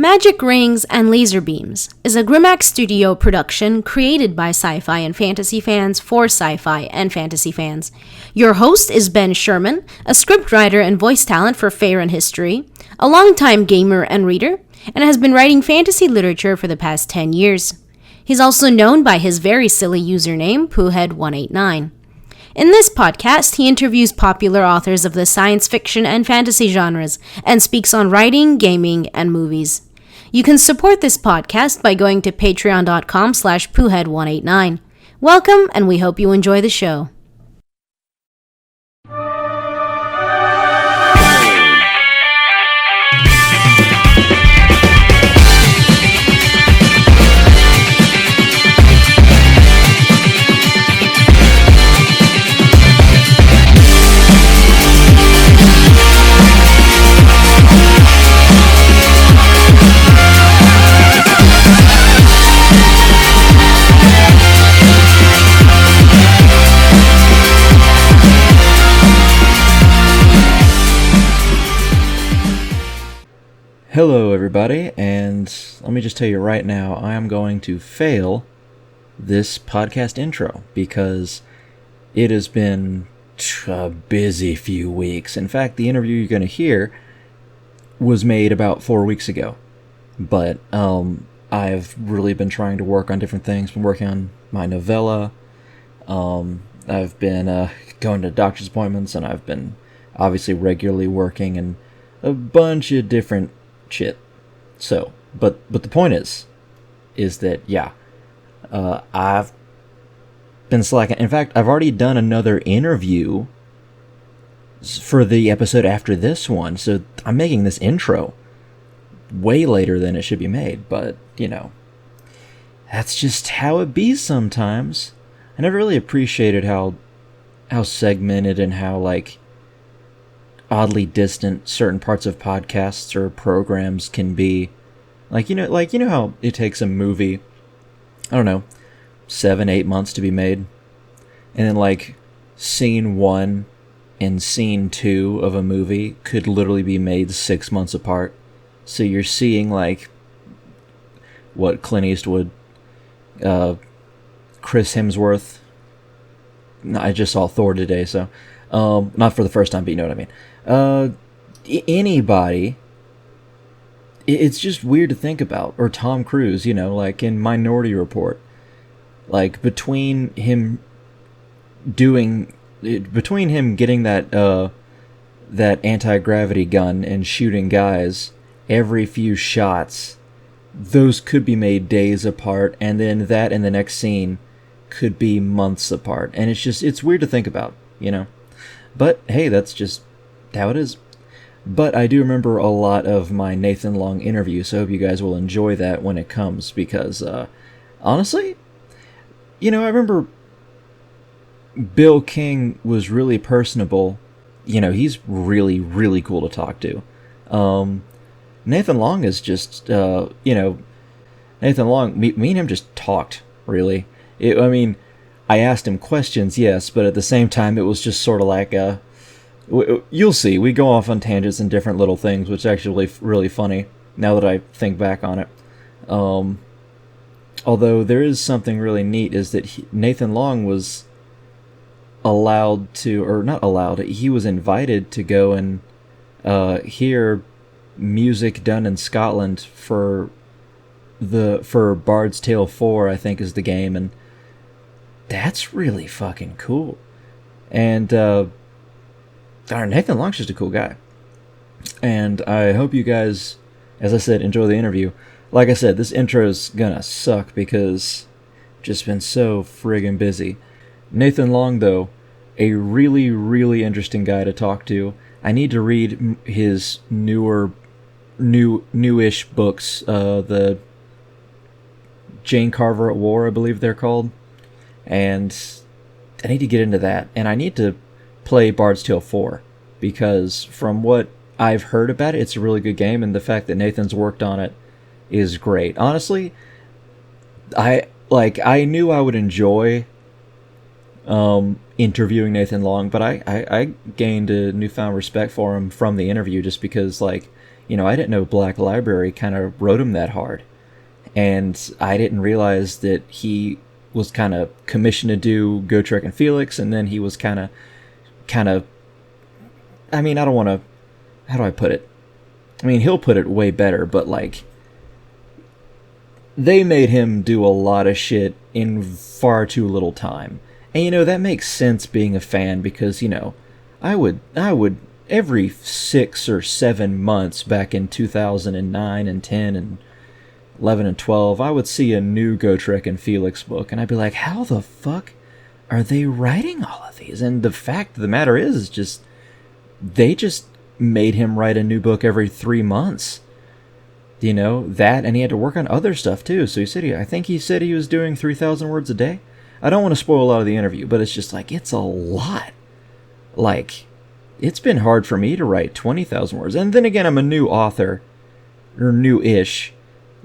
Magic Rings and Laser Beams is a Grimax Studio production created by sci-fi and fantasy fans for sci-fi and fantasy fans. Your host is Ben Sherman, a scriptwriter and voice talent for Fare and History, a longtime gamer and reader, and has been writing fantasy literature for the past 10 years. He's also known by his very silly username, Poohead189. In this podcast, he interviews popular authors of the science fiction and fantasy genres and speaks on writing, gaming, and movies. You can support this podcast by going to patreon.com/poohead189. Welcome, and we hope you enjoy the show. Hello everybody, and let me just tell you right now, I am going to fail this podcast intro because it has been a busy few weeks. In fact, the interview you're going to hear was made about 4 weeks ago, but I've really been trying to work on different things, been working on my novella, I've been going to doctor's appointments, and I've been obviously regularly working in a bunch of different shit. So, but the point is that, yeah, I've been slacking. In fact, I've already done another interview for the episode after this one, so I'm making this intro way later than it should be made, but, you know, that's just how it be sometimes. I never really appreciated how segmented and how, like, oddly distant certain parts of podcasts or programs can be. Like you know how it takes a movie, I don't know, 7-8 months to be made, and then like scene 1 and scene 2 of a movie could literally be made 6 months apart. So you're seeing like what Clint Eastwood, Chris Hemsworth. I just saw Thor today, so not for the first time, but you know what I mean. Anybody, it's just weird to think about. Or Tom Cruise, you know, like in Minority Report, like between him getting that anti-gravity gun and shooting guys every few shots, those could be made days apart, and then that and the next scene could be months apart, and it's weird to think about, you know. But hey, that's just how it is. But I do remember a lot of my Nathan Long interview, so I hope you guys will enjoy that when it comes, because honestly, you know, I remember Bill King was really personable. You know, he's really, really cool to talk to. Nathan Long is just, you know, Nathan Long, me and him just talked, really. I mean, I asked him questions, yes, but at the same time, it was just sort of like you'll see, we go off on tangents and different little things, which is actually really funny, now that I think back on it. Although there is something really neat, is that Nathan Long was allowed to, or not allowed, he was invited to go and hear music done in Scotland for Bard's Tale 4, I think is the game, and that's really fucking cool. And Nathan Long's just a cool guy. And I hope you guys, as I said, enjoy the interview. Like I said, this intro's gonna suck because I've just been so friggin' busy. Nathan Long, though, a really, really interesting guy to talk to. I need to read his newish books, the Jane Carver at War, I believe they're called. And I need to get into that. And I need to play Bard's Tale 4, because from what I've heard about it, it's a really good game, and the fact that Nathan's worked on it is great. Honestly, I knew I would enjoy interviewing Nathan Long, but I gained a newfound respect for him from the interview, just because, like, I didn't know Black Library kind of wrote him that hard. And I didn't realize that he was kind of commissioned to do Gotrek and Felix, and then he was kind of, I mean, I don't want to, how do I put it? I mean, he'll put it way better, but like, they made him do a lot of shit in far too little time. And that makes sense being a fan, because, I would every 6 or 7 months back in 2009 and 10 and 11 and 12, I would see a new Gotrek and Felix book, and I'd be like, how the fuck are they writing all of these? And the fact of the matter is just, they just made him write a new book every 3 months. That, and he had to work on other stuff too. So I think he said he was doing 3,000 words a day. I don't want to spoil a lot of the interview, but it's just like, it's a lot. Like, it's been hard for me to write 20,000 words. And then again, I'm a new author, or new-ish,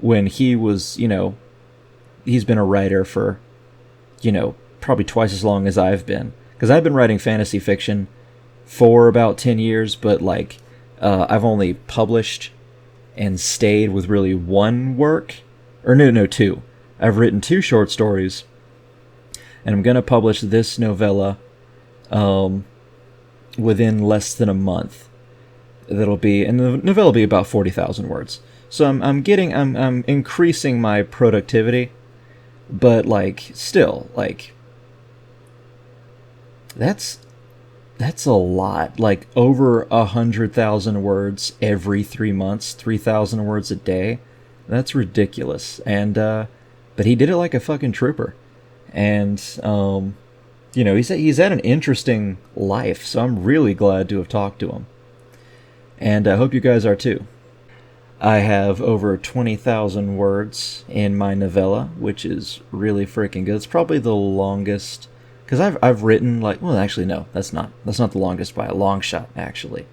when he was, he's been a writer for, probably twice as long as I've been. Because I've been writing fantasy fiction for about 10 years, but like, I've only published and stayed with really one work, or no, two. I've written 2 short stories, and I'm going to publish this novella within less than a month. And the novella will be about 40,000 words. So I'm increasing my productivity, but like, still, like, that's a lot. Like, over 100,000 words every 3 months, 3,000 words a day. That's ridiculous. And but he did it like a fucking trooper. And he's had an interesting life, so I'm really glad to have talked to him. And I hope you guys are too. I have over 20,000 words in my novella, which is really freaking good. It's probably the longest, because I've written, like, well, actually no, that's not the longest by a long shot, actually.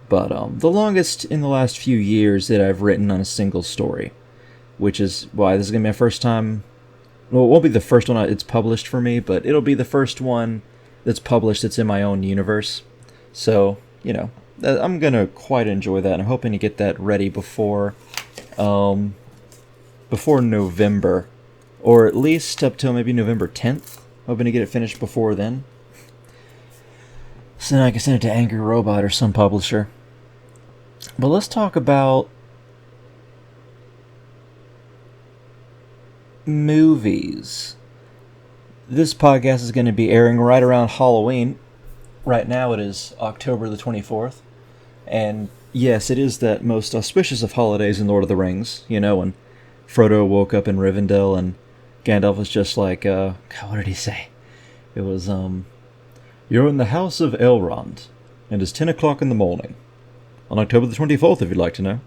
But the longest in the last few years that I've written on a single story, which is why this is gonna be my first time. Well, it won't be the first one it's published for me, but it'll be the first one that's published that's in my own universe. So, I'm going to quite enjoy that. I'm hoping to get that ready before November, or at least up till maybe November 10th. Hoping to get it finished before then. So then I can send it to Angry Robot or some publisher. But let's talk about movies. This podcast is going to be airing right around Halloween. Right now it is October the 24th. And yes, it is that most auspicious of holidays in Lord of the Rings. When Frodo woke up in Rivendell and Gandalf was just like, God, what did he say? It was, you're in the house of Elrond, and it's 10 o'clock in the morning. On October the 24th, if you'd like to know.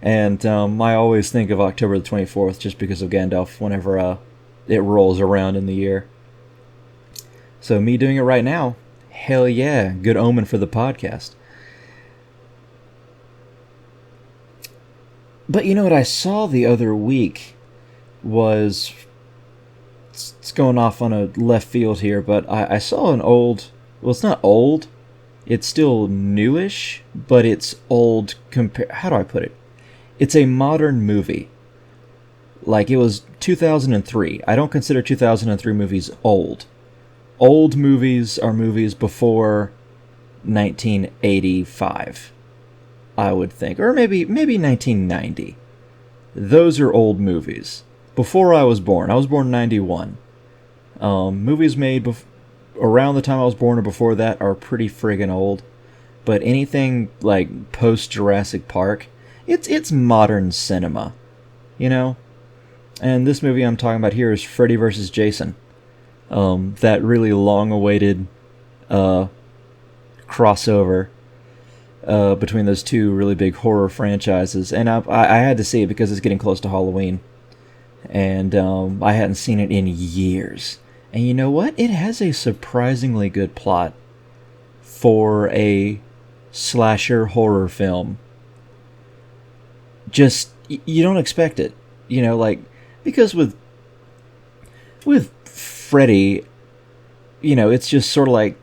And I always think of October the 24th just because of Gandalf whenever it rolls around in the year. So me doing it right now, hell yeah, good omen for the podcast. But what I saw the other week was, it's going off on a left field here, but I saw an old, well, it's not old, it's still newish, but it's old how do I put it? It's a modern movie. Like, it was 2003. I don't consider 2003 movies old. Old movies are movies before 1985. I would think, or maybe 1990. Those are old movies. Before I was born in 91. Movies made around the time I was born or before that are pretty friggin' old. But anything like post Jurassic Park, it's modern cinema, And this movie I'm talking about here is Freddy vs. Jason. That really long-awaited crossover between those two really big horror franchises. And I had to see it because it's getting close to Halloween. And I hadn't seen it in years. And you know what? It has a surprisingly good plot for a slasher horror film. Just, you don't expect it. Because with Freddy, it's just sort of like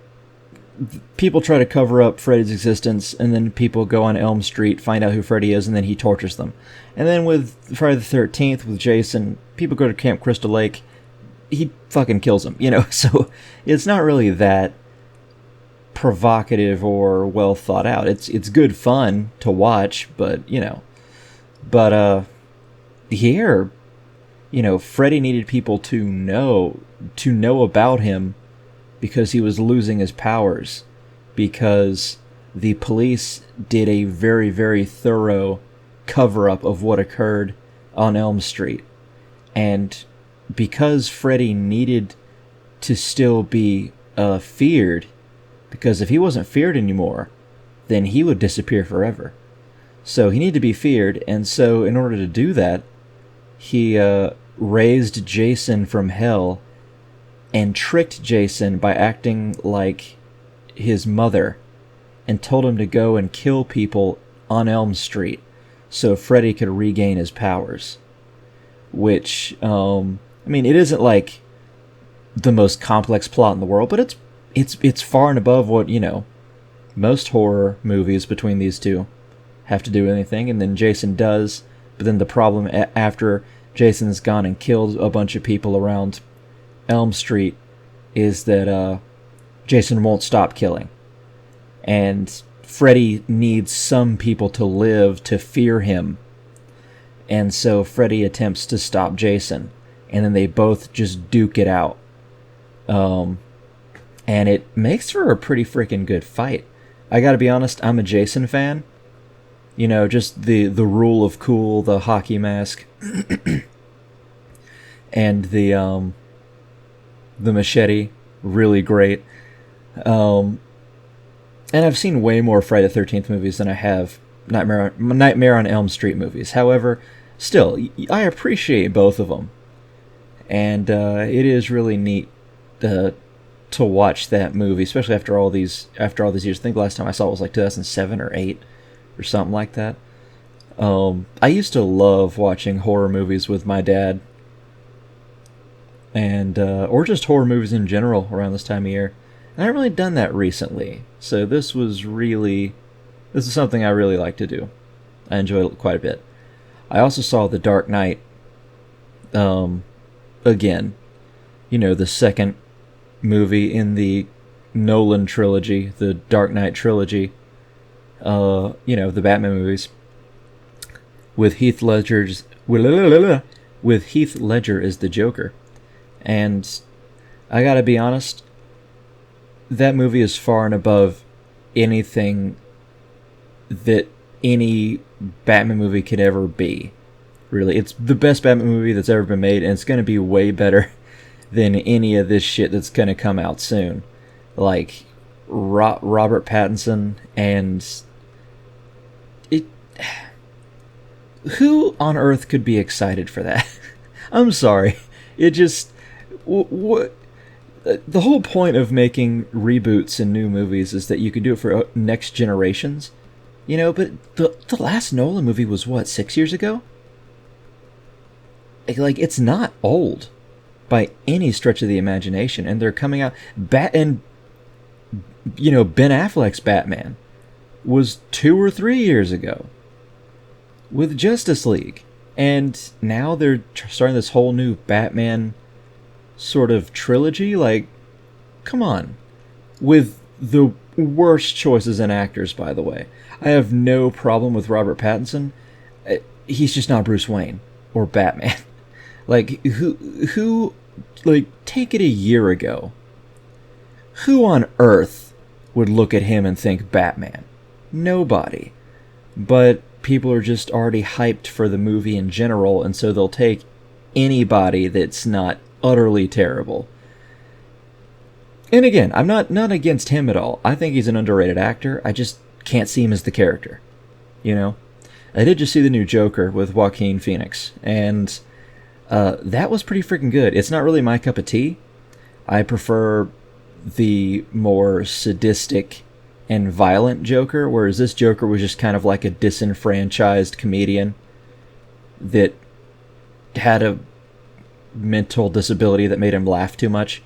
people try to cover up Freddy's existence, and then people go on Elm Street, find out who Freddy is, and then he tortures them. And then with Friday the 13th, with Jason, people go to Camp Crystal Lake, he fucking kills them, you know? So it's not really that provocative or well thought out. It's good fun to watch, but, you know. But, here, you know, Freddy needed people to know about him because he was losing his powers. Because the police did a very, very thorough cover-up of what occurred on Elm Street. And because Freddy needed to still be feared, because if he wasn't feared anymore, then he would disappear forever. So he needed to be feared, and so in order to do that, he raised Jason from hell and tricked Jason by acting like his mother and told him to go and kill people on Elm Street so Freddy could regain his powers. Which, I mean, it isn't like the most complex plot in the world, but it's far and above what, you know, most horror movies between these two have to do with anything, and then Jason does, but then the problem after Jason's gone and killed a bunch of people around Elm Street is that Jason won't stop killing. And Freddy needs some people to live to fear him. And so Freddy attempts to stop Jason. And then they both just duke it out. And it makes for a pretty freaking good fight. I gotta be honest, I'm a Jason fan. You know, just the rule of cool, the hockey mask. And the machete, really great. And I've seen way more Friday the 13th movies than I have Nightmare on Elm Street movies. However, still, I appreciate both of them. And it is really neat to watch that movie, especially after all these years. I think the last time I saw it was like 2007 or 8 or something like that. I used to love watching horror movies with my dad. And or just horror movies in general around this time of year. And I haven't really done that recently. So this is something I really like to do. I enjoy it quite a bit. I also saw The Dark Knight again. You know, the second movie in the Nolan trilogy, the Dark Knight trilogy. You know, the Batman movies. With Heath Ledger as the Joker. And I gotta be honest, that movie is far and above anything that any Batman movie could ever be. Really, it's the best Batman movie that's ever been made, and it's gonna be way better than any of this shit that's gonna come out soon. Like, Robert Pattinson, and it... Who on earth could be excited for that? I'm sorry. It just... What the whole point of making reboots and new movies is that you can do it for next generations, you know. But the last Nolan movie was what, 6 years ago? Like it's not old by any stretch of the imagination, and they're coming out. And you know, Ben Affleck's Batman was 2 or 3 years ago with Justice League, and now they're starting this whole new Batman sort of trilogy. Like, come on. With the worst choices in actors, by the way. I have no problem with Robert Pattinson. He's just not Bruce Wayne or Batman. Like, who like, take it a year ago. Who on earth would look at him and think Batman? Nobody. But people are just already hyped for the movie in general, and so they'll take anybody that's not utterly terrible. And again, I'm not against him at all. I think he's an underrated actor. I just can't see him as the character. You know? I did just see the new Joker with Joaquin Phoenix, and that was pretty freaking good. It's not really my cup of tea. I prefer the more sadistic and violent Joker, whereas this Joker was just kind of like a disenfranchised comedian that had a mental disability that made him laugh too much,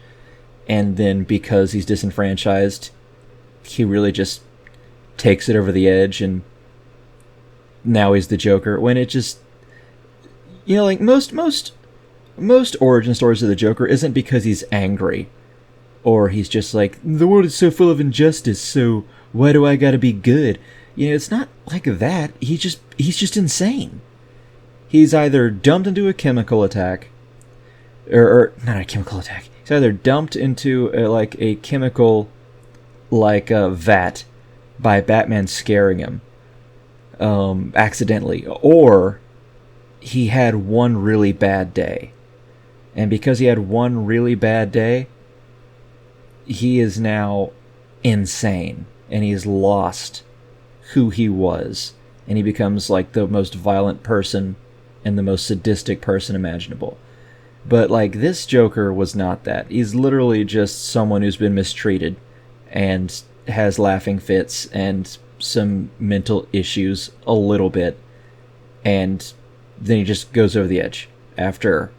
and then because he's disenfranchised, he really just takes it over the edge, and now he's the Joker. When it just, like most origin stories of the Joker isn't because he's angry, or he's just like, the world is so full of injustice, so why do I gotta be good? It's not like that. He's just insane. He's either dumped into a chemical attack, or not a chemical attack. He's either dumped into a chemical, vat, by Batman scaring him, accidentally, or he had one really bad day, and because he had one really bad day, he is now insane, and he's lost who he was, and he becomes like the most violent person and the most sadistic person imaginable. But this Joker was not that. He's literally just someone who's been mistreated and has laughing fits and some mental issues a little bit, and then he just goes over the edge after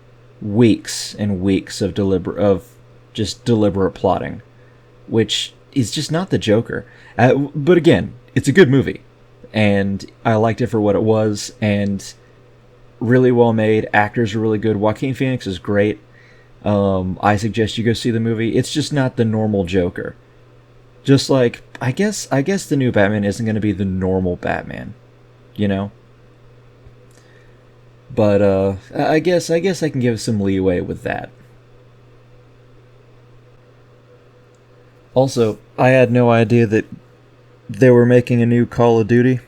weeks and weeks of deliberate plotting, which is just not the Joker. But again, it's a good movie, and I liked it for what it was, and really well made. Actors are really good. Joaquin Phoenix is great. I suggest you go see the movie. It's just not the normal Joker. Just like, I guess the new Batman isn't going to be the normal Batman, But I guess I can give some leeway with that. Also, I had no idea that they were making a new Call of Duty.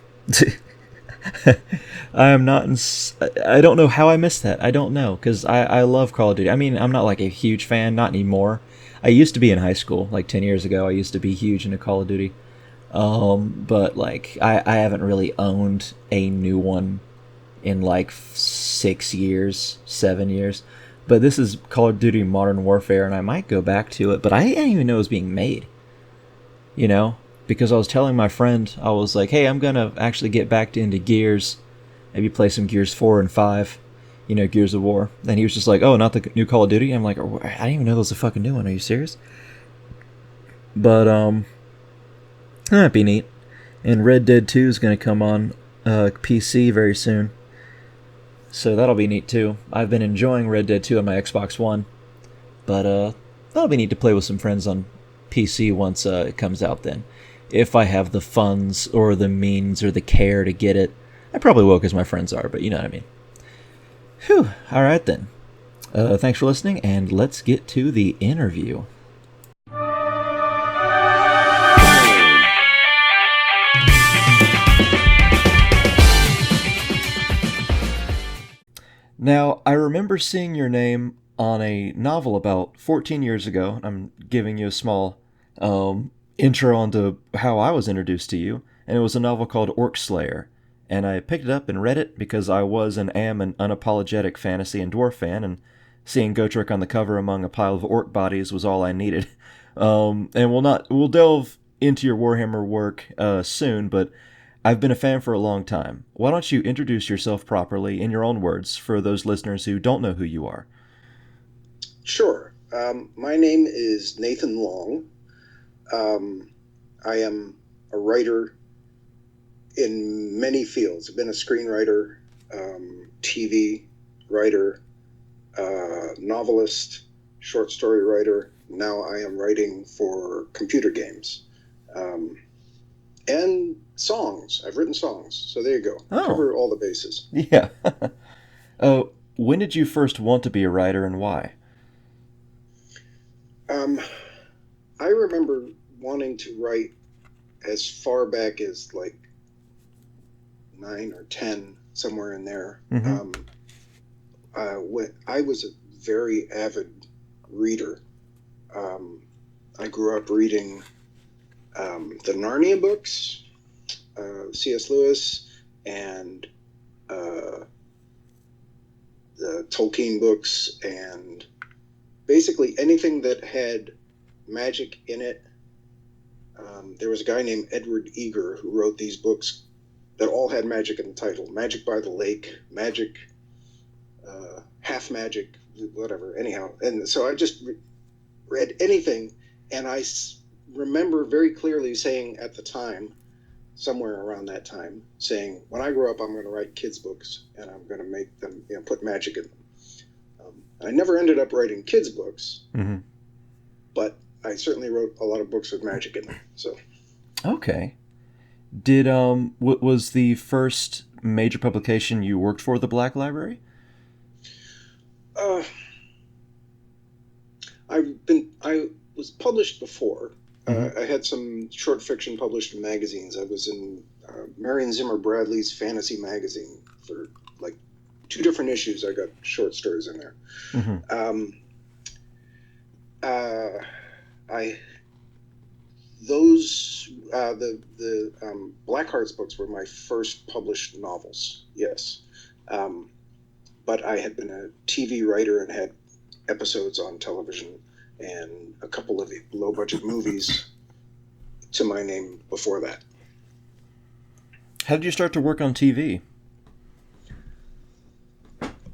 I don't know how I missed that. I don't know, because I love Call of Duty. I mean, I'm not a huge fan, not anymore. I used to be in high school, 10 years ago. I used to be huge into Call of Duty. But I haven't really owned a new one in 6 years, 7 years. But this is Call of Duty Modern Warfare, and I might go back to it, but I didn't even know it was being made. Because I was telling my friend, I was like, hey, I'm gonna actually get back into Gears, maybe play some Gears 4 and 5, Gears of War. And he was just like, oh, not the new Call of Duty? I'm like, I didn't even know there was a fucking new one, are you serious? But, that'd be neat. And Red Dead 2 is gonna come on PC very soon, so that'll be neat too. I've been enjoying Red Dead 2 on my Xbox One, but that'll be neat to play with some friends on PC once it comes out then. If I have the funds or the means or the care to get it. I probably will, because my friends are, but you know what I mean. Whew, alright then. Thanks for listening, and let's get to the interview. Now, I remember seeing your name on a novel about 14 years ago. I'm giving you a small intro onto how I was introduced to you, and it was a novel called Orc Slayer. And I picked it up and read it because I was and am an unapologetic fantasy and dwarf fan, and seeing Gotrek on the cover among a pile of orc bodies was all I needed. And we'll delve into your Warhammer work soon, but I've been a fan for a long time. Why don't you introduce yourself properly in your own words for those listeners who don't know who you are? Sure. My name is Nathan Long. I am a writer in many fields. I've been a screenwriter, TV writer, novelist, short story writer. Now I am writing for computer games. And songs. I've written songs. So there you go. Cover all the bases. Yeah. When did you first want to be a writer, and why? I remember wanting to write as far back as 9 or 10, somewhere in there. Mm-hmm. When I was a very avid reader. I grew up reading the Narnia books, C.S. Lewis, and the Tolkien books, and basically anything that had magic in it. There was a guy named Edward Eager who wrote these books that all had magic in the title. Magic by the Lake, Magic, Half Magic, whatever. Anyhow, and so I just read anything, and I remember very clearly saying at the time, somewhere around that time, saying, when I grow up, I'm going to write kids' books and I'm going to make them, put magic in them. I never ended up writing kids' books, Mm-hmm. but I certainly wrote a lot of books with magic in them. So, Okay. Did was the first major publication you worked for the Black Library? uh, I was published before. Mhm. I had some short fiction published in magazines. I was in Marion Zimmer Bradley's Fantasy magazine for like 2 different issues. I got short stories in there. Mm-hmm. I those the Black Hearts books were my first published novels. Yes, but I had been a TV writer and had episodes on television and a couple of low budget movies to my name before that. How did you start to work on TV?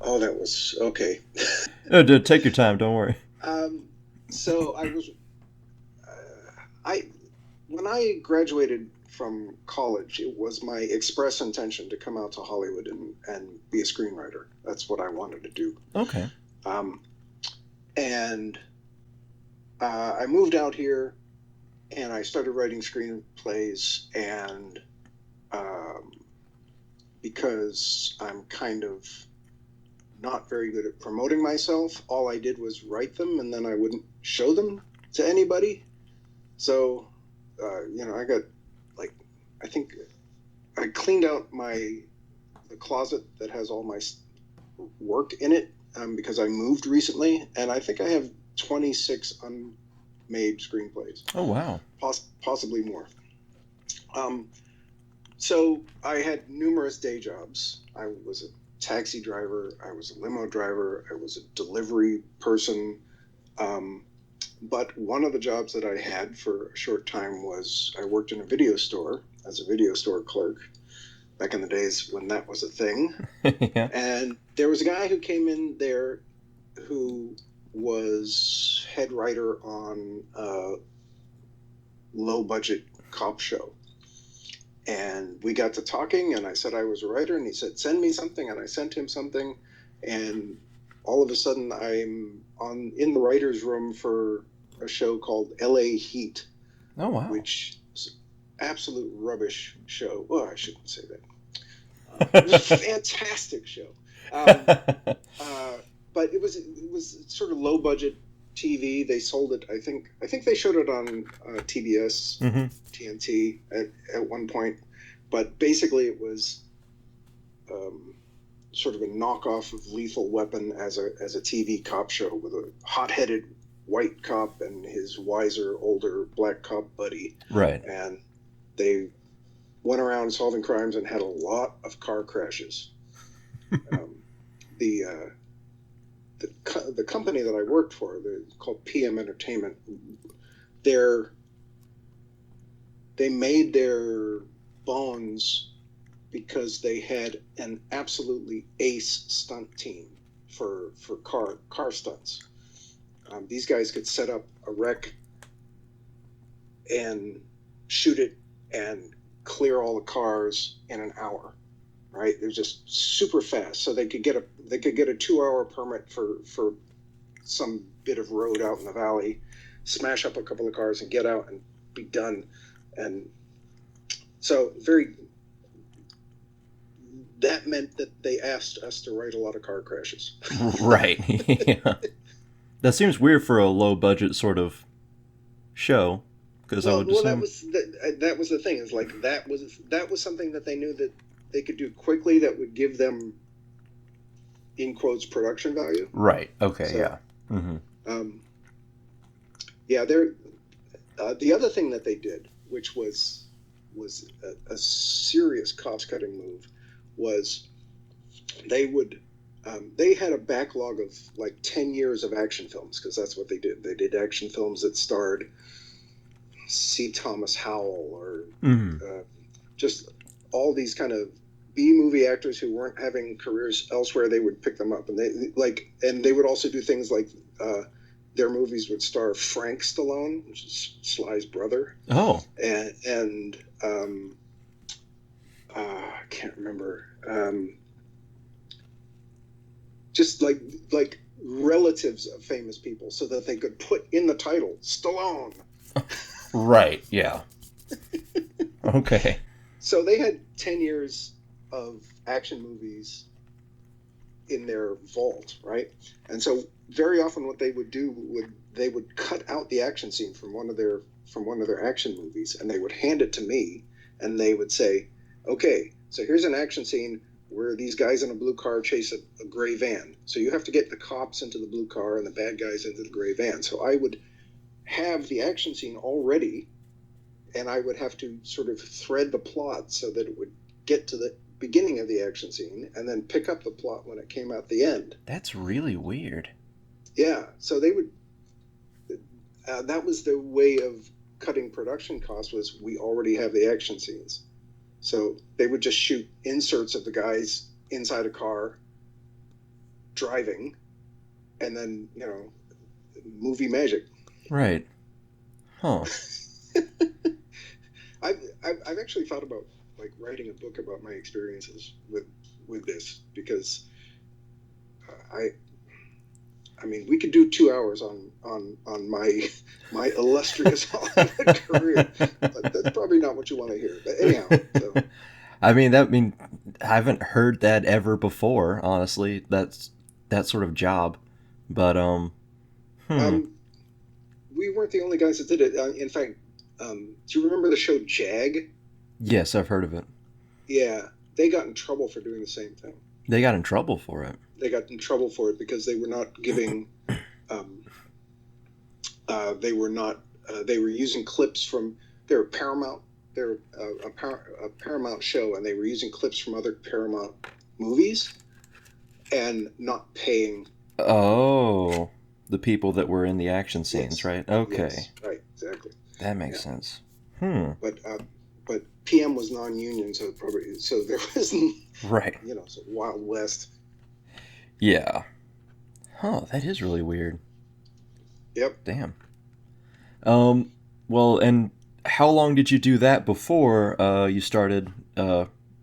Oh, that was okay. Take your time. Don't worry. So I was, when I graduated from college, it was my express intention to come out to Hollywood and be a screenwriter. That's what I wanted to do. Okay. And I moved out here and I started writing screenplays, and because I'm kind of not very good at promoting myself, all I did was write them and then I wouldn't show them to anybody. So, I got I think I cleaned out the closet that has all my work in it because I moved recently, and I think I have 26 unmade screenplays. Oh, wow. Possibly more. So I had numerous day jobs. I was a taxi driver, I was a limo driver, I was a delivery person. But one of the jobs that I had for a short time was I worked in a video store as a video store clerk back in the days when that was a thing. Yeah. And there was a guy who came in there who was head writer on a low budget cop show. And we got to talking, and I said I was a writer, and he said, send me something, and I sent him something, and all of a sudden I'm in the writer's room for a show called LA Heat. Oh, wow. Which is absolute rubbish show. Well, I shouldn't say that. It was a fantastic show. But it was sort of low budget TV. They sold it. I think they showed it on TBS, Mm-hmm. TNT at one point. But basically, it was sort of a knockoff of Lethal Weapon as a TV cop show with a hot-headed white cop and his wiser, older black cop buddy. Right. And they went around solving crimes and had a lot of car crashes. The company that I worked for, called PM Entertainment, they made their bones because they had an absolutely ace stunt team for car stunts. These guys could set up a wreck and shoot it and clear all the cars in an hour. Right? They're just super fast, so they could get a 2-hour permit for some bit of road out in the valley, smash up a couple of cars and get out and be done. And so that meant that they asked us to write a lot of car crashes. Right. Yeah. That seems weird for a low budget sort of show, because I would assume... that was the thing. Is like that was something that they knew that they could do quickly that would give them, in quotes, production value. Right. Okay. So, yeah. Mm-hmm. The other thing that they did, which was a serious cost-cutting move, was they had a backlog of like 10 years of action films, because that's what they did. They did action films that starred C. Thomas Howell or just all these kind of B-movie actors who weren't having careers elsewhere. They would pick them up, and they would also do things like their movies would star Frank Stallone, which is Sly's brother, Oh, and I can't remember. Just like relatives of famous people, so that they could put in the title Stallone. right. Yeah. Okay. So they had 10 years of action movies in their vault, right? And so very often what they would do they would cut out the action scene from one of their action movies, and they would hand it to me, and they would say, okay, so here's an action scene where these guys in a blue car chase a gray van. So you have to get the cops into the blue car and the bad guys into the gray van. So I would have the action scene already, and I would have to sort of thread the plot so that it would get to the beginning of the action scene and then pick up the plot when it came out the end. That's really weird. Yeah, so they would that was the way of cutting production costs, was we already have the action scenes. So they would just shoot inserts of the guys inside a car driving, and then, movie magic. Right. Huh. I've actually thought about like writing a book about my experiences with this, because I mean, we could do 2 hours on my illustrious Hollywood career, but that's probably not what you want to hear. But anyhow, so. I haven't heard that ever before, honestly. That's that sort of job. But We weren't the only guys that did it. In fact, do you remember the show Jag? Yes, I've heard of it. Yeah, they got in trouble for doing the same thing. They got in trouble for it. They got in trouble for it because they were not giving. They were using clips from. They were Paramount. They're a Paramount show, and they were using clips from other Paramount movies, and not paying. Oh, the people that were in the action scenes, Yes. right? Okay, Yes, right, exactly. that makes Yeah. sense. But PM was non-union, so there wasn't, Right. so Wild West. Yeah. Huh, that is really weird. Yep. Damn. Well, and how long did you do that before you started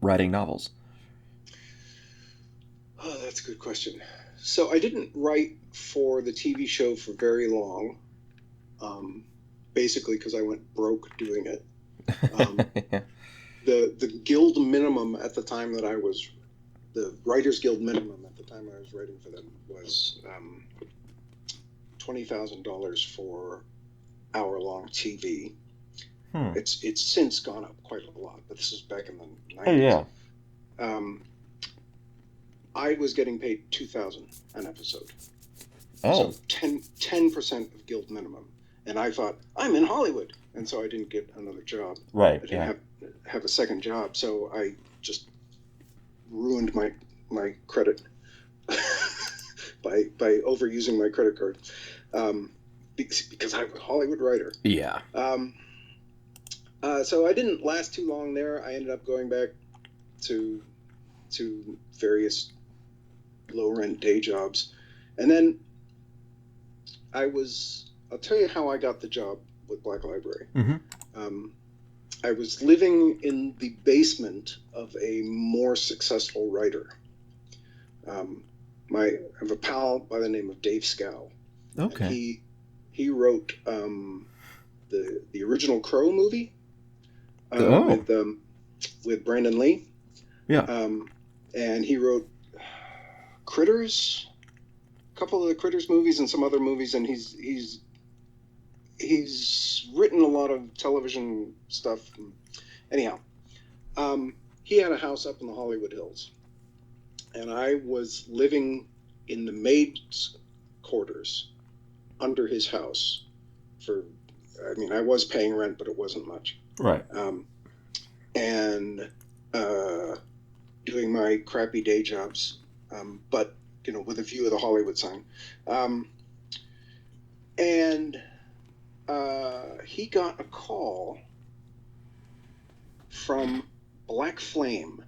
writing novels? Oh, that's a good question. So I didn't write for the TV show for very long, basically because I went broke doing it. Yeah. The guild minimum at the time that the Writers Guild minimum at the time I was writing for them was $20,000 for hour-long TV. It's since gone up quite a lot, but this is back in the 90s. Oh, yeah. I was getting paid $2,000 an episode. Oh. So 10% of guild minimum. And I thought, I'm in Hollywood. And so I didn't get another job. Right, I didn't have a second job. So I just ruined my credit by overusing my credit card. Because I'm a Hollywood writer. Yeah. So I didn't last too long there. I ended up going back to various low-rent day jobs. And then I'll tell you how I got the job with Black Library. Mm-hmm. I was living in the basement of a more successful writer. I have a pal by the name of Dave Scow. Okay. And he wrote the original Crow movie with Brandon Lee. Yeah. And he wrote Critters, a couple of the Critters movies and some other movies, and he's written a lot of television stuff. Anyhow, he had a house up in the Hollywood Hills, and I was living in the maid's quarters under his house I was paying rent, but it wasn't much. Right. And doing my crappy day jobs, but with a view of the Hollywood sign. And he got a call from Black Flame.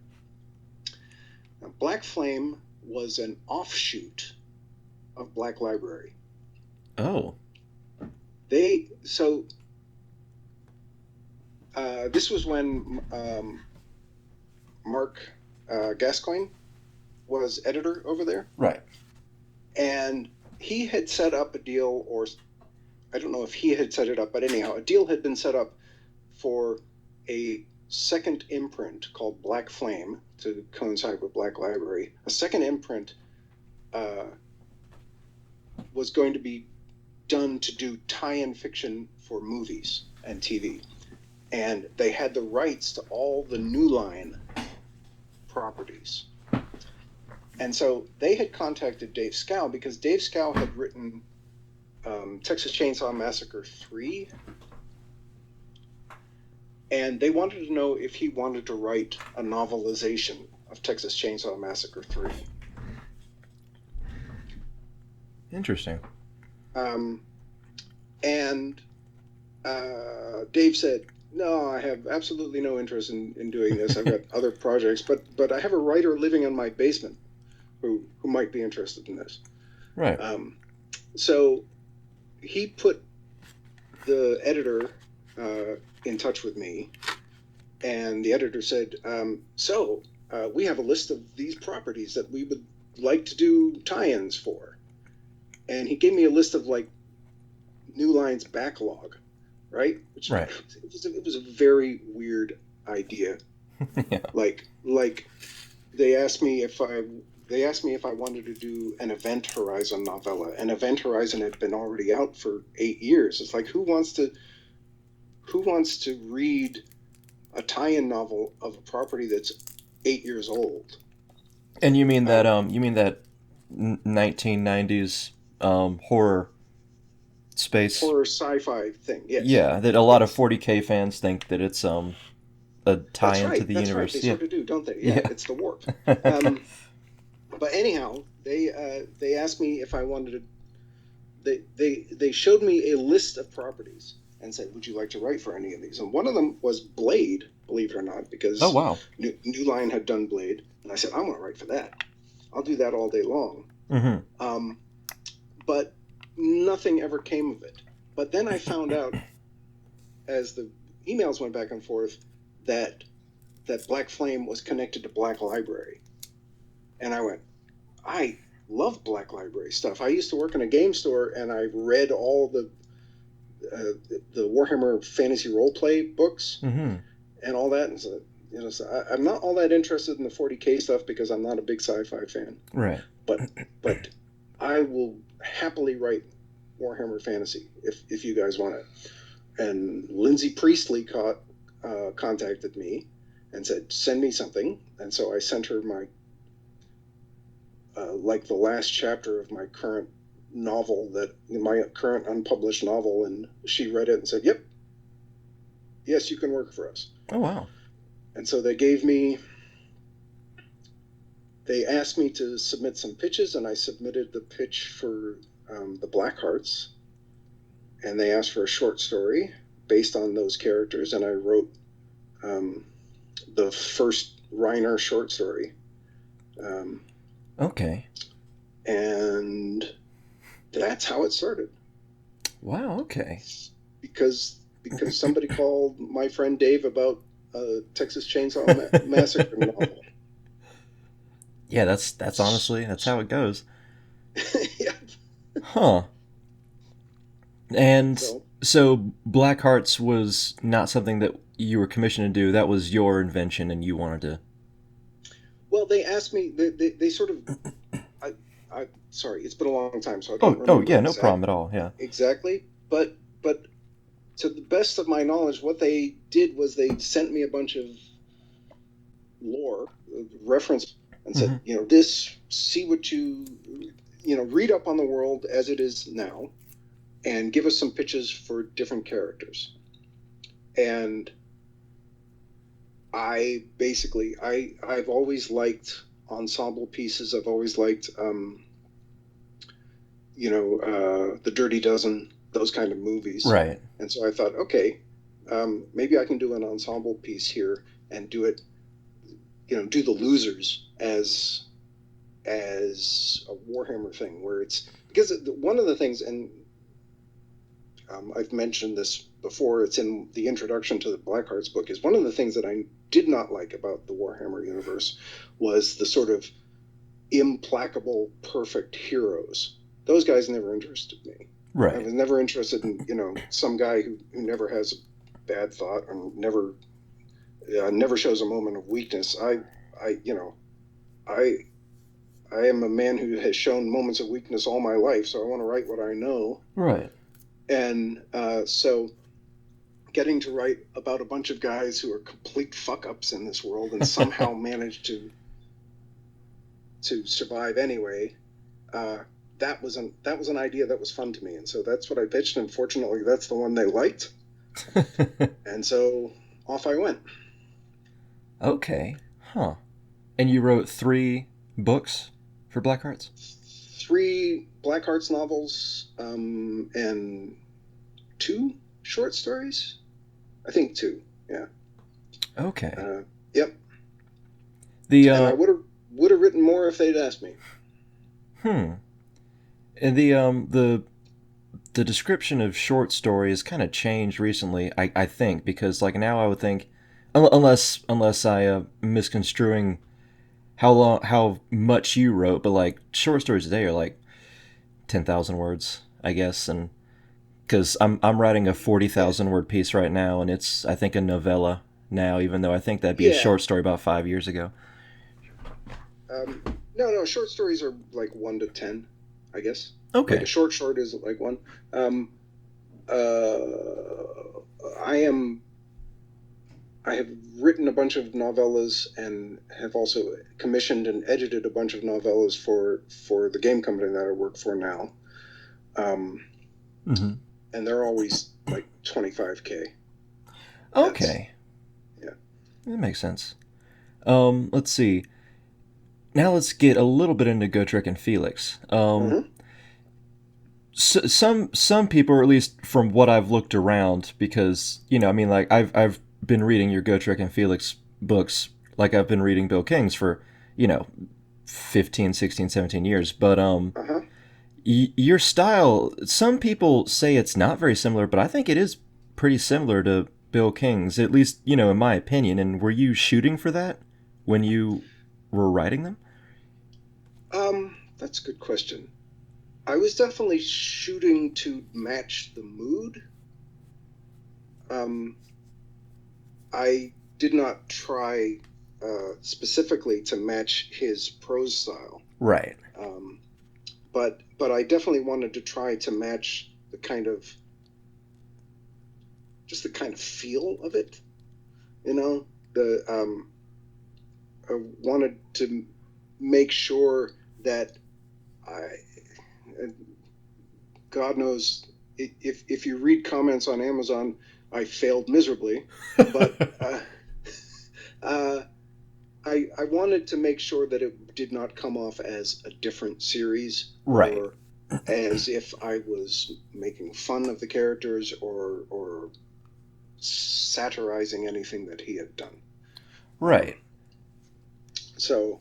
Now, Black Flame was an offshoot of Black Library. Oh. So this was when Mark Gascoigne was editor over there, Right. and he had set up a deal, or I don't know if he had set it up, but anyhow, a deal had been set up for a second imprint called Black Flame to coincide with Black Library. A second imprint was going to be done to do tie-in fiction for movies and TV. And they had the rights to all the New Line properties. And so they had contacted Dave Scow because Dave Scow had written Texas Chainsaw Massacre 3. And they wanted to know if he wanted to write a novelization of Texas Chainsaw Massacre 3. Interesting. And Dave said, no, I have absolutely no interest in doing this. I've got other projects, but I have a writer living in my basement who might be interested in this. Right. So he put the editor in touch with me, and the editor said, we have a list of these properties that we would like to do tie-ins for. And he gave me a list of like New Line's backlog, right? Right. It was a very weird idea. Yeah. Like they asked me if I wanted to do an Event Horizon novella. And Event Horizon had been already out for 8 years. It's like, who wants to read a tie-in novel of a property that's 8 years old? And you mean that 1990s horror space, horror sci-fi thing? Yes. Yeah, that a lot of 40K fans think that it's a tie-in to the That's universe. Right. They sort of do, don't they? Yeah, Yeah. It's the warp. But anyhow, they asked me if I wanted to. They showed me a list of properties and said, "Would you like to write for any of these?" And one of them was Blade, believe it or not, because Oh, wow. New Line had done Blade, and I said, "I want to write for that. I'll do that all day long." Mm-hmm. But nothing ever came of it. But then I found out, as the emails went back and forth, that Black Flame was connected to Black Library. And I went, I love Black Library stuff. I used to work in a game store, and I read all the Warhammer Fantasy Roleplay books Mm-hmm. and all that. And so, I'm not all that interested in the 40K stuff because I'm not a big sci-fi fan. Right. But I will happily write Warhammer Fantasy if you guys want it. And Lindsay Priestley contacted me and said, send me something. And so I sent her my like the last chapter of my current novel, my current unpublished novel, and she read it and said, yep, yes, you can work for us. Oh, wow. And so they asked me to submit some pitches, and I submitted the pitch for the Blackhearts, and they asked for a short story based on those characters, and I wrote the first Reiner short story. Okay. And that's how it started. Wow, okay. Because somebody called my friend Dave about a Texas Chainsaw Massacre novel. Yeah, that's honestly, that's how it goes. Yeah. Huh. And so Blackhearts was not something that you were commissioned to do. That was your invention, and you wanted to. Well, they asked me. They sort of. I sorry, it's been a long time, so I don't remember. Oh yeah, no problem at all. Yeah. Exactly, but to the best of my knowledge, what they did was they sent me a bunch of lore reference and said, this, see what read up on the world as it is now, and give us some pitches for different characters. And I've always liked ensemble pieces. I've always liked, the Dirty Dozen, those kind of movies. Right. And so I thought, okay, maybe I can do an ensemble piece here and do it, do the Losers as a Warhammer thing, where it's because one of the things, and I've mentioned this before. It's in the introduction to the Blackhearts book. Is one of the things that I did not like about the Warhammer universe was the sort of implacable, perfect heroes. Those guys never interested me. Right. I was never interested in, some guy who never has a bad thought and never shows a moment of weakness. I am a man who has shown moments of weakness all my life, so I want to write what I know. Right. And so getting to write about a bunch of guys who are complete fuck-ups in this world and somehow manage to survive anyway, that was an idea that was fun to me, and so that's what I pitched, and fortunately that's the one they liked. And so off I went. Okay. Huh. And you wrote 3 books for Blackhearts? 3 Blackhearts novels, and 2 short stories. I think 2. Yeah. Okay. Yep. And I would have written more if they'd asked me. And the description of short stories kind of changed recently, I think, because like now I would think, unless I misconstruing how much you wrote, but like short stories today are like 10,000 words, I guess, and because I'm writing a 40,000 word piece right now, and it's I think a novella now, even though I think that'd be a short story about 5 years ago. No, short stories are like 1 to 10, I guess. Okay. Like a short is like 1. I have written a bunch of novellas and have also commissioned and edited a bunch of novellas for the game company that I work for now. Mm-hmm. And they're always like 25K. Okay. Yeah. That makes sense. Let's see. Now let's get a little bit into Gotrek and Felix. So, some people, or at least from what I've looked around, because like I've been reading your Gotrek and Felix books, like I've been reading Bill King's for 15, 16, 17 years. But your style, some people say it's not very similar, but I think it is pretty similar to Bill King's, at least in my opinion. And were you shooting for that when you were writing them? That's a good question. I was definitely shooting to match the mood. I did not try specifically to match his prose style. Right. But I definitely wanted to try to match the kind of feel of it. I wanted to make sure that God knows, if you read comments on Amazon, I failed miserably, but I wanted to make sure that it did not come off as a different series, right, or as if I was making fun of the characters or satirizing anything that he had done. Right. So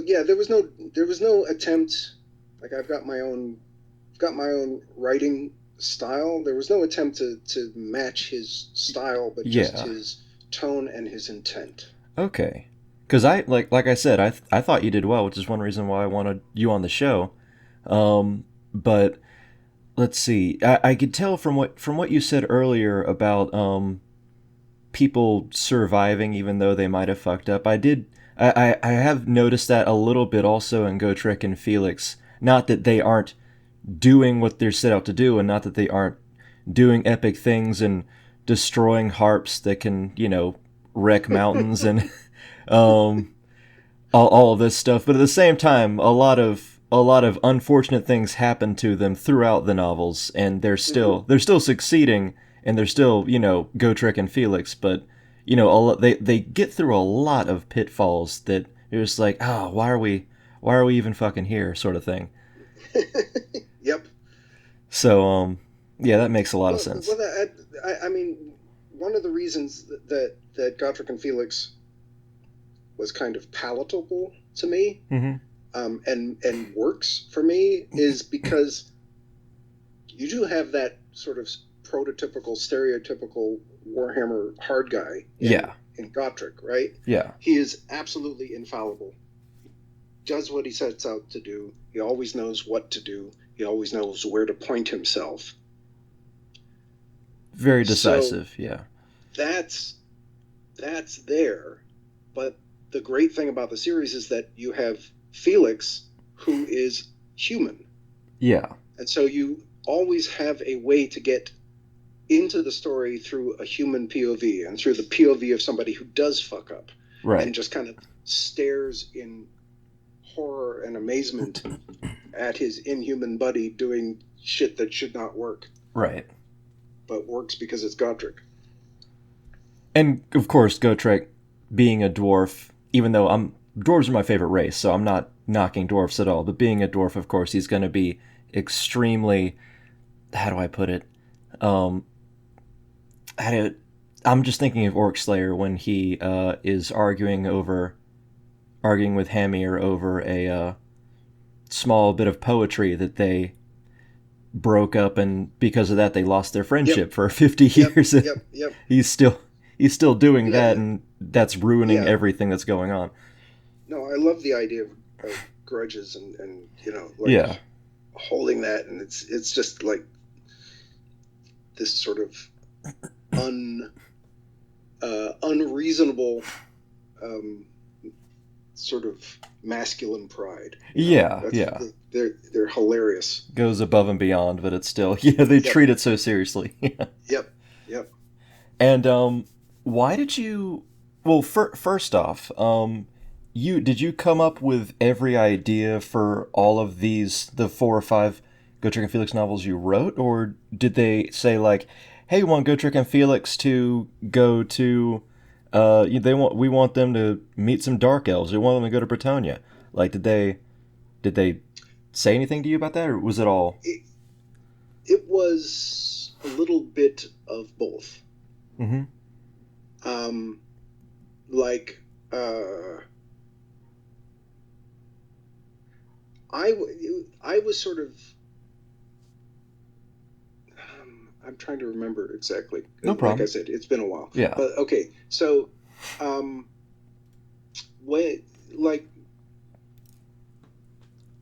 yeah, there was no attempt. Like I've got my own writing style. There was no attempt to match his style, but just his tone and his intent. Okay. Because I like I said, I thought you did well, which is one reason why I wanted you on the show. But let's see. I could tell from what you said earlier about people surviving even though they might have fucked up. I have noticed that a little bit also in Gotrek and Felix. Not that they aren't doing what they're set out to do, and not that they aren't doing epic things and destroying harps that can, wreck mountains and all of this stuff. But at the same time, a lot of unfortunate things happen to them throughout the novels, and they're still succeeding, and they're still, Gotrek and Felix. But they get through a lot of pitfalls that you're just like, oh, why are we even fucking here, sort of thing. Yep. So, yeah, that makes a lot of sense. Well, I mean, one of the reasons that Gotrek and Felix was kind of palatable to me, mm-hmm. And works for me, is because you do have that sort of prototypical, stereotypical Warhammer hard guy in Gotrek, right? Yeah. He is absolutely infallible. He does what he sets out to do. He always knows what to do. He always knows where to point himself. Very decisive, so yeah. That's there, but the great thing about the series is that you have Felix, who is human. Yeah. And so you always have a way to get into the story through a human POV and through the POV of somebody who does fuck up. Right. And just kind of stares in horror and amazement at his inhuman buddy doing shit that should not work. Right. But works because it's Gotrek. And, of course, Gotrek being a dwarf, even though dwarves are my favorite race, so I'm not knocking dwarfs at all, but being a dwarf, of course, he's going to be extremely, how do I put it? I'm just thinking of Orc Slayer when he is arguing with Hamir over a small bit of poetry that they broke up, and because of that they lost their friendship for 50 years. Yep. He's still doing that, and that's ruining everything that's going on. No, I love the idea of grudges and holding that, and it's just like this sort of unreasonable sort of masculine pride. They're hilarious. Goes above and beyond, but it's still they treat it so seriously. Yep. And why did you? Well, first off, did you come up with every idea for all of the 4 or 5 Gotrek and Felix novels you wrote, or did they say like, "Hey, we want Gotrek and Felix to go to, we want them to meet some dark elves. We want them to go to Bretonnia." Like, did they say anything to you about that, or was it all? It was a little bit of both. Mm-hmm. I was sort of. I'm trying to remember exactly. No problem. Like I said, it's been a while. Yeah. But okay, so,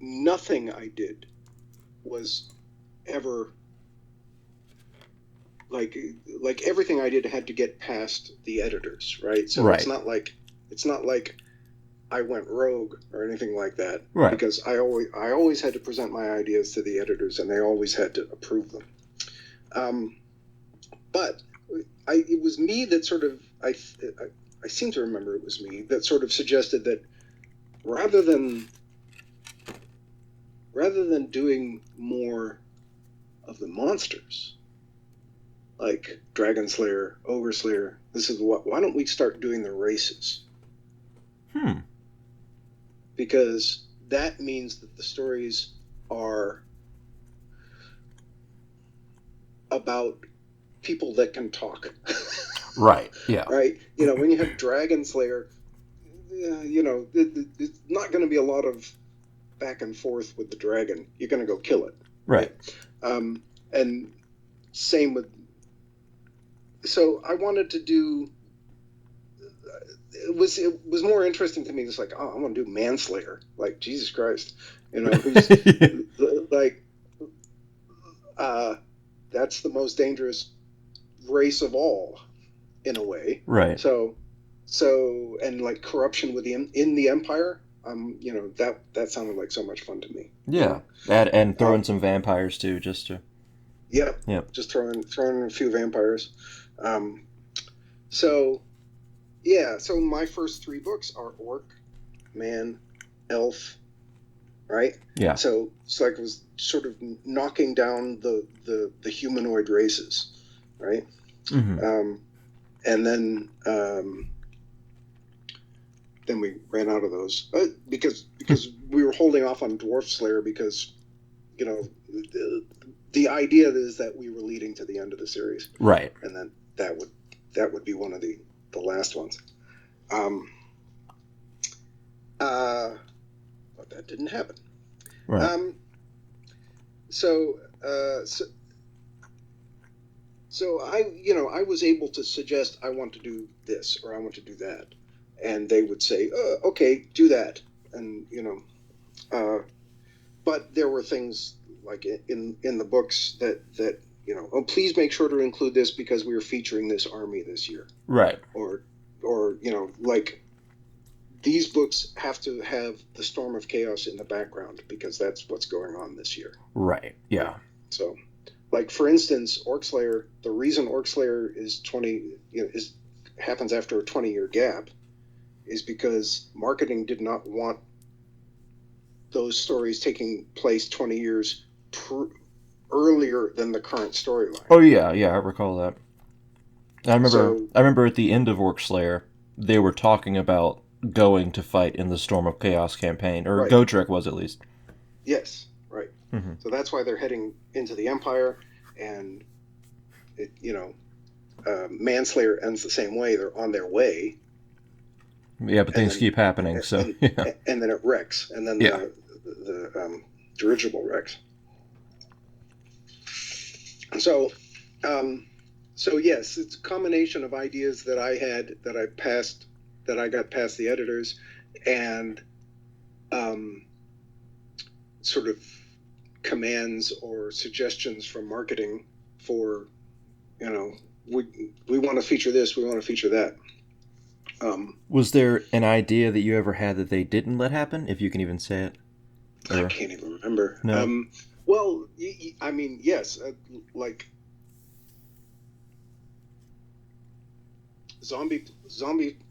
nothing I did was ever like everything I did had to get past the editors, right? So right. It's not like I went rogue or anything like that, right? Because I always had to present my ideas to the editors, and they always had to approve them. But it was me that sort of I seem to remember it was me that sort of suggested that rather than doing more of the monsters, like Dragon Slayer, Ogre Slayer, why don't we start doing the races? Because that means that the stories are about people that can talk. Right, yeah. Right? When you have Dragon Slayer, it's not going to be a lot of back and forth with the dragon. You're going to go kill it. Right. And same with... So I wanted to do... It was more interesting to me. It's like, I'm going to do Manslayer. Like, Jesus Christ. Who's like... that's the most dangerous race of all, in a way. Right. So, and like corruption in the Empire, that sounded like so much fun to me. Yeah, and throw in some vampires too, just to. Yep. Just throw in a few vampires. So my first 3 books are Orc, Man, Elf. Right? Yeah. So it's like it was sort of knocking down the humanoid races, right? Mm-hmm. And then we ran out of those because we were holding off on Dwarf Slayer because the idea is that we were leading to the end of the series, right? And then that would be one of the last ones. But that didn't happen. Right. So I was able to suggest I want to do this or I want to do that, and they would say, "Okay, do that," and but there were things like in the books that oh, please make sure to include this because we are featuring this army this year, Right. or like these books have to have the Storm of Chaos in the background because that's what's going on this year. Right. Yeah. So, like for instance, Orkslayer. The reason Orkslayer is happens after a 20-year gap is because marketing did not want those stories taking place 20 years earlier than the current storyline. Oh yeah, yeah, I recall that. I So- remember at the end of Orkslayer, they were talking about going to fight in the Storm of Chaos campaign, or Right. Gotrek was at least. Yes, right. Mhm. So that's why they're heading into the Empire, and Manslayer ends the same way. They're on their way, Yeah, but things then- keep happening, so and, yeah. and then it wrecks, and then Yeah. the dirigible wrecks. So, yes, it's a combination of ideas that I had that I got past the editors, and sort of commands or suggestions from marketing for, we want to feature this, we want to feature that. Was there an idea that you ever had that they didn't let happen, if you can even say it? I Or can't even remember. No. Well, I mean, yes, like Zombie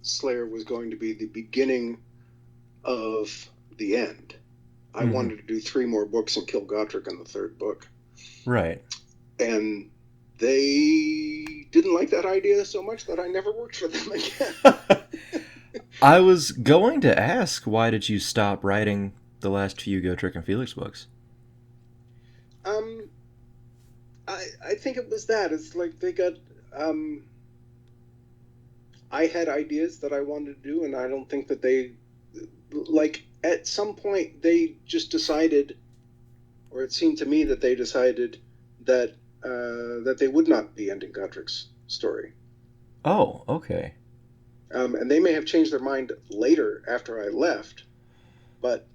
Slayer was going to be the beginning of the end. I Mhm. wanted to do 3 more books and kill Gotrek in the 3rd book, right. and they didn't like that idea so much that I never worked for them again. I was going to ask, why did you stop writing the last few Gotrek and Felix books? I think it was that. It's like they got. I had ideas that I wanted to do, and I don't think that they, like, at some point they just decided, or it seemed to me that they decided that that they would not be ending Gotrek's story. Oh, okay. And they may have changed their mind later after I left, but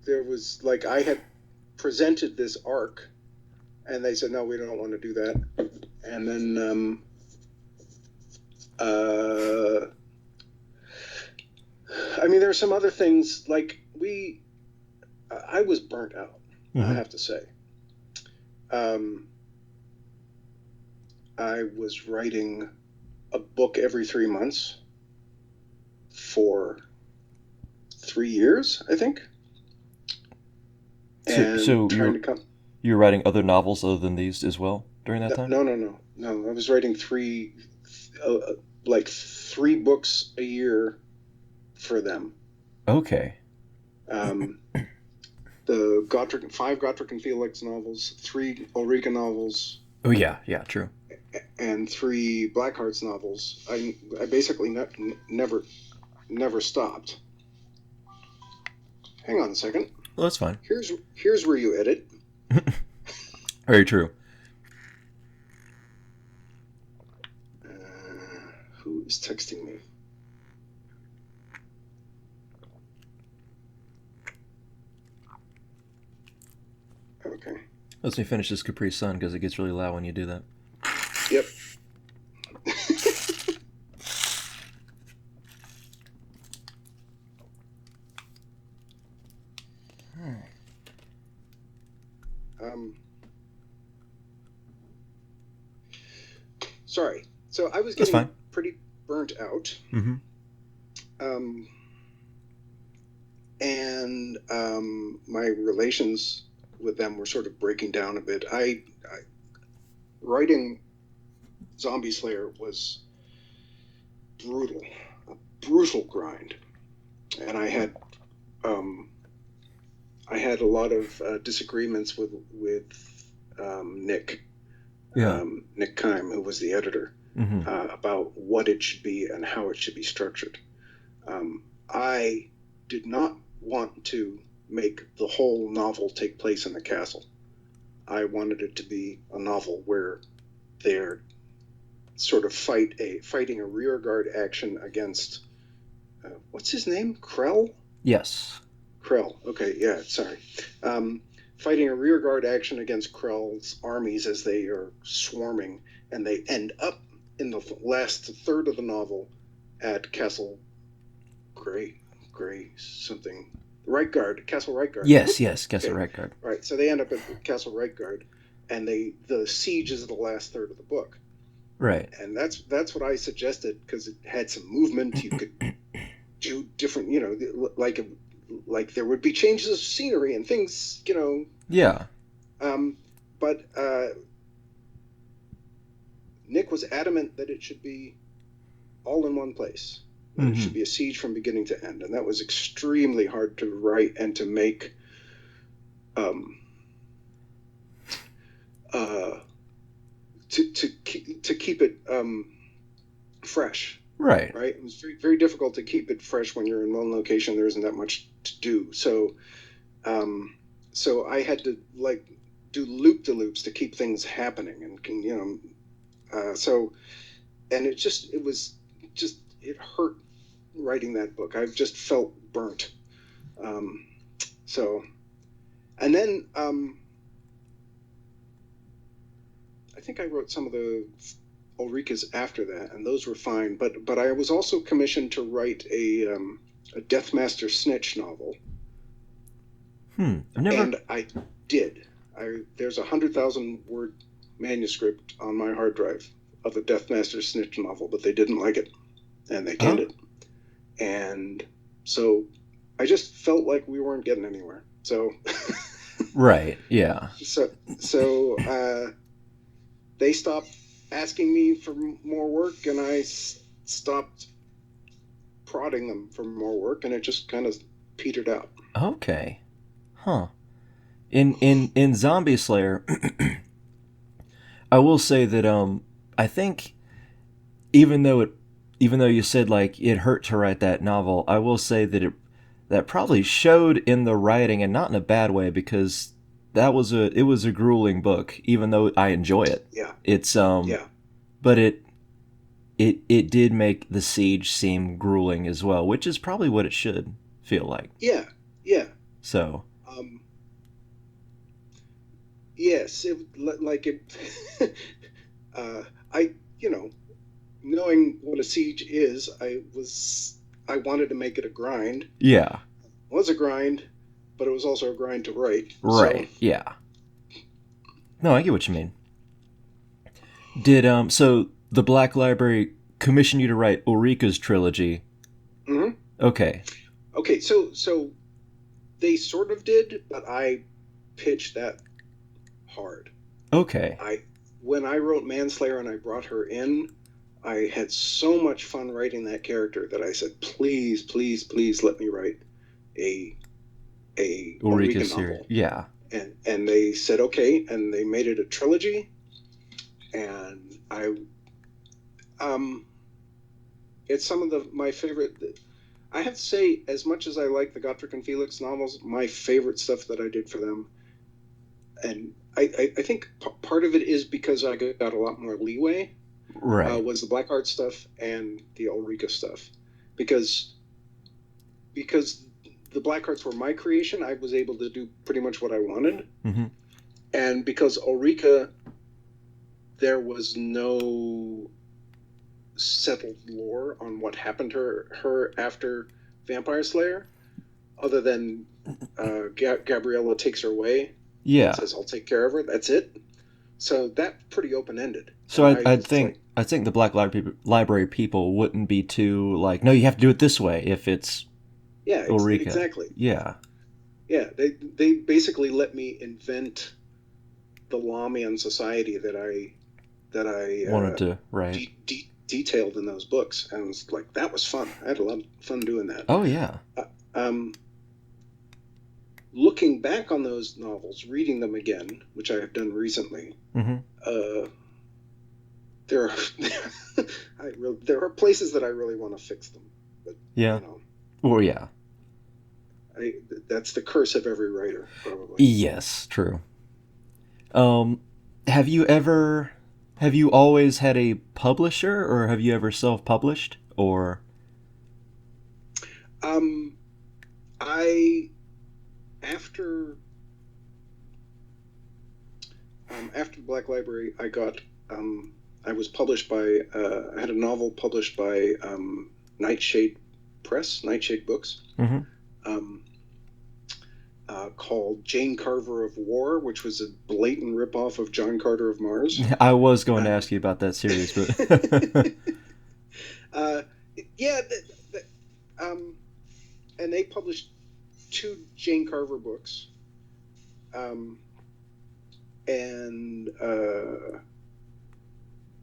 there was, like, I had presented this arc, and they said, no, we don't want to do that. And then, I mean, there are some other things, like, I was burnt out, I Mhm. have to say. I was writing a book every 3 months for 3 years, I think. And So trying to come. you're writing other novels other than these as well during that time? No. I was writing 3 books a year for them. Okay. The 5 Gotrek and Felix novels, 3 Ulrika novels, Oh yeah, true. and 3 Blackhearts novels. I basically never stopped. Hang on a second. Well, that's fine. Here's where you edit. Very true. Who is texting me? Okay. Let me finish this Capri Sun because it gets really loud when you do that. Yep. Sorry. So I was That's getting fine. pretty burnt out. Mm-hmm. And my relations with them were sort of breaking down a bit. Writing Zombie Slayer was brutal, a brutal grind, and I had a lot of disagreements with Nick. Yeah. Nick Kime, who was the editor, Mm-hmm. about what it should be and how it should be structured. I did not want to make the whole novel take place in the castle. I wanted it to be a novel where they're sort of fighting a rearguard action against what's his name? Krell? Yes. Krell. Okay, yeah, sorry. Fighting a rearguard action against Krell's armies as they are swarming, and they end up in the last third of the novel at Castle Gray something. Castle Reitgard. Yes, Castle Reitgard. Right, so they end up at Castle Reitgard, and the siege is the last third of the book. Right. And that's what I suggested, because it had some movement. You could do different, like there would be changes of scenery and things, Yeah. But Nick was adamant that it should be all in one place. Mm-hmm. It should be a siege from beginning to end, and that was extremely hard to write and to make. To keep it fresh. Right. It was very, very difficult to keep it fresh when you're in one location. There isn't that much to do. So I had to do loop-de-loops to keep things happening, and it hurt writing that book. I just felt burnt. And then I think I wrote some of the Ulricas after that, and those were fine. But I was also commissioned to write a Deathmaster Snitch novel. And I did. There's 100,000 word manuscript on my hard drive of a Deathmaster Snitch novel, but they didn't like it, and they canned it. And so I just felt like we weren't getting anywhere. So. Right. Yeah. So they stopped asking me for more work, and I stopped prodding them for more work, and it just kind of petered out. Okay. Huh. In Zombie Slayer, I will say that I think even though you said like it hurt to write that novel, I will say that that probably showed in the writing, and not in a bad way, because it was a grueling book, even though I enjoy it. Yeah. It's but it did make the siege seem grueling as well, which is probably what it should feel like. Yeah. So. Yes, knowing what a siege is, I wanted to make it a grind. Yeah. It was a grind, but it was also a grind to write. Right. So. Yeah. No, I get what you mean. Did so the Black Library commission you to write Ulrika's trilogy? Mm-hmm. Okay. So they sort of did, but I pitched that hard. Okay. When I wrote Manslayer and I brought her in, I had so much fun writing that character that I said, please, please, please let me write a Ulrika series. Novel. Yeah. And they said okay, and they made it a trilogy. And it's some of my favorite. I have to say, as much as I like the Gottfried and Felix novels, my favorite stuff that I did for them, and I think part of it is because I got a lot more leeway. Right. Was the Blackheart stuff and the Ulrika stuff, because the Blackhearts were my creation, I was able to do pretty much what I wanted. Mm-hmm. And because Ulrika, there was no settled lore on what happened to her after Vampire Slayer, other than Gabriella takes her away. Yeah. Says, I'll take care of her. That's it. So that's pretty open-ended. So I think the Black Library people wouldn't be too like, no, you have to do it this way if it's Ulrika. Exactly. Yeah. Yeah, they basically let me invent the Lamian society that I wanted to write. Detailed in those books, and it was like, that was fun. I had a lot of fun doing that. Oh yeah. Looking back on those novels, reading them again, which I have done recently, mm-hmm. There are places that I really want to fix them. But, yeah. Well, yeah. That's the curse of every writer, probably. Yes, true. Have you ever Have you always had a publisher, or have you ever self-published, or? I after after Black Library, I was published by I had a novel published by Nightshade Press, Nightshade Books, Mm-hmm. called Jane Carver of War, which was a blatant ripoff of John Carter of Mars. I was going to ask you about that series, but Yeah, and they published 2 Jane Carver books, and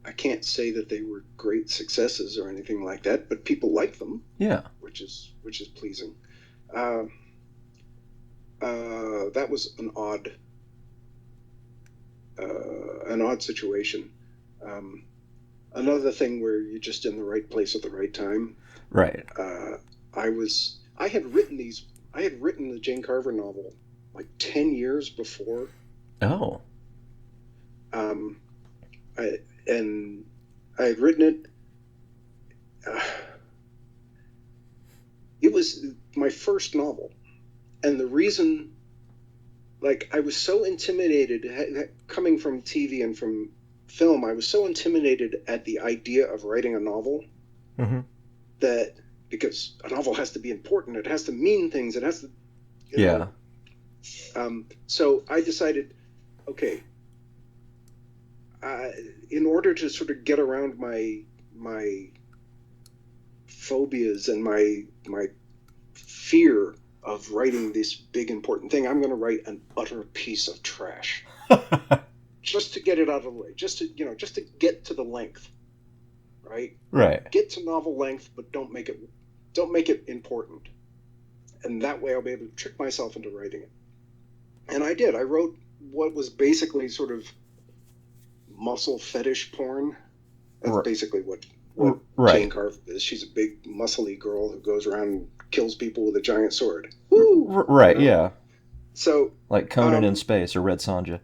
I can't say that they were great successes or anything like that, but people liked them, yeah, which is pleasing. That was an odd situation. Another thing where you're just in the right place at the right time. right. I had written the Jane Carver novel like 10 years before. Oh, I had written it. It was my first novel, and the reason, like, I was so intimidated coming from TV and from film. I was so intimidated at the idea of writing a novel mm-hmm. that, because a novel has to be important, it has to mean things, it has to, yeah, so I decided, okay, in order to sort of get around my phobias and my fear of writing this big important thing, I'm going to write an utter piece of trash, just to get it out of the way, just to get to the length, right? right. Get to novel length, but don't make it important, and that way I'll be able to trick myself into writing it. And I did. I wrote what was basically sort of muscle fetish porn. That's basically what right. Jane Carver is. She's a big, muscly girl who goes around and kills people with a giant sword. Woo! Right, yeah. So, like Conan in Space or Red Sonja.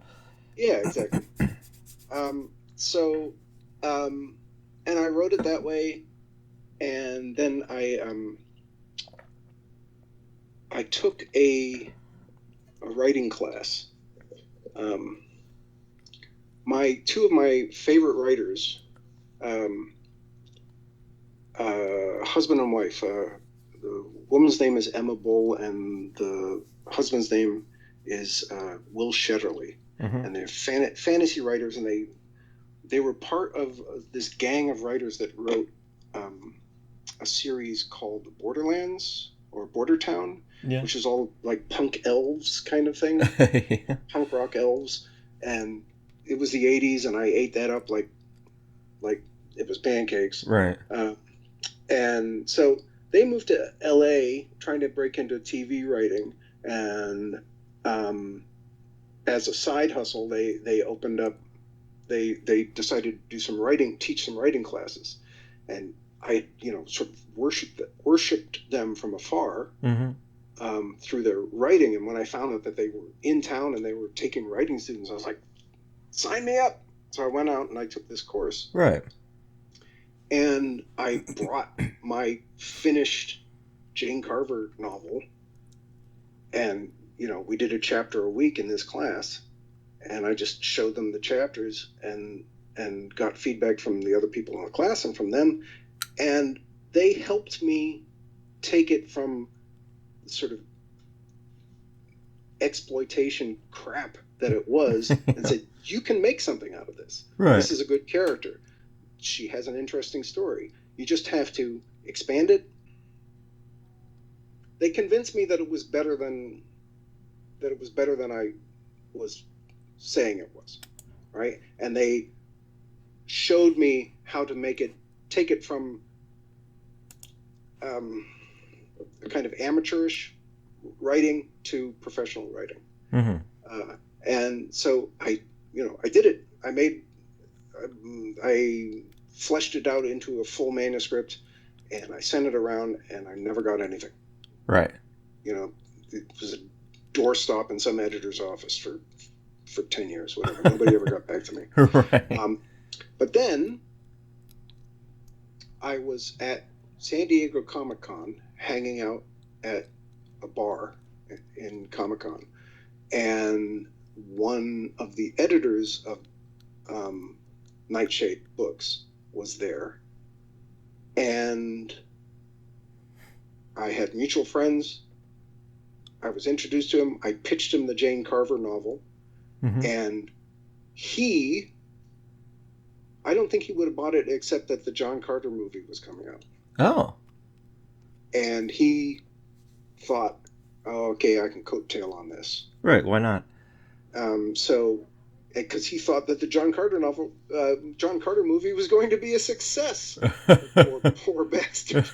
Yeah, exactly. And I wrote it that way, and then I took a writing class. Two of my favorite writers, husband and wife. The woman's name is Emma Bull, and the husband's name is Will Shetterly. Mm-hmm. And they're fantasy writers, and they were part of this gang of writers that wrote a series called Borderlands or Bordertown, yeah. which is all like punk elves kind of thing, yeah. punk rock elves. And it was the 80s, and I ate that up like it was pancakes. Right. And so they moved to LA trying to break into TV writing, and as a side hustle, they opened up. They decided to do some writing, teach some writing classes, and I sort of worshipped them from afar. Mm-hmm. Through their writing. And when I found out that they were in town and they were taking writing students, I was like, sign me up. So I went out and I took this course. Right. And I brought my finished Jane Carver novel, and we did a chapter a week in this class, and I just showed them the chapters and got feedback from the other people in the class and from them, and they helped me take it from sort of exploitation crap that it was and said, you can make something out of this. Right. This is a good character. She has an interesting story. You just have to expand it. They convinced me that it was better than I was saying it was, right? And they showed me how to take it from a kind of amateurish writing to professional writing. Mm-hmm. And so I did it. I fleshed it out into a full manuscript, and I sent it around, and I never got anything. Right. It was a doorstop in some editor's office for 10 years, whatever. Nobody ever got back to me. Right. But then I was at San Diego Comic-Con hanging out at a bar in Comic-Con, and one of the editors of Nightshade Books was there, and I had mutual friends. I was introduced to him. I pitched him the Jane Carver novel, and I don't think he would have bought it except that the John Carter movie was coming out. Oh. And he thought, oh, okay, I can coattail on this. Right, why not? So, because he thought that the John Carter movie was going to be a success. Poor bastard.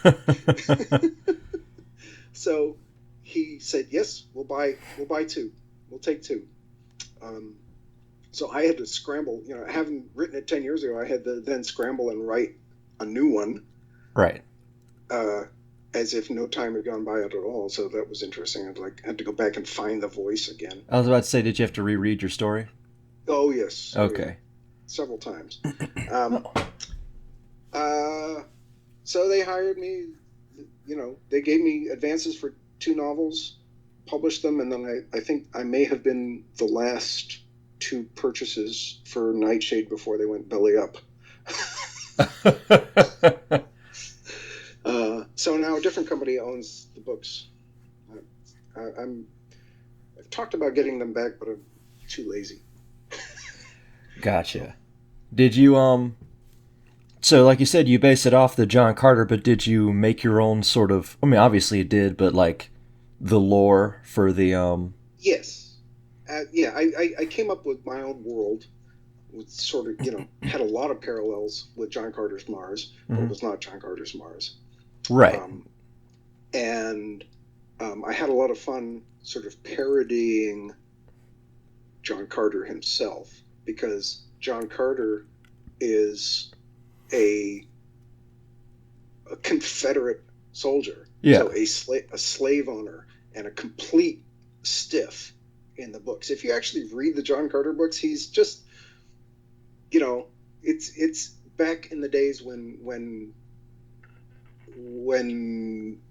So he said, yes, we'll buy two. We'll take two. So I had to scramble, having written it 10 years ago, I had to then scramble and write a new one. Right. As if no time had gone by at all. So that was interesting. I had to go back and find the voice again. I was about to say, did you have to reread your story? Oh, yes. Okay. Several times. So they hired me, they gave me advances for 2 novels, published them, and then I think I may have been the last 2 purchases for Nightshade before they went belly up. So now a different company owns the books. I've talked about getting them back, but I'm too lazy. Gotcha. Did you, so like you said, you base it off the John Carter, but did you make your own sort of, I mean, obviously it did, but like the lore for the, Yes. I came up with my own world, with sort of, had a lot of parallels with John Carter's Mars, but it was not John Carter's Mars. Right. I had a lot of fun sort of parodying John Carter himself, because John Carter is a Confederate soldier. Yeah. So a slave owner and a complete stiff in the books. If you actually read the John Carter books, he's just, it's back in the days when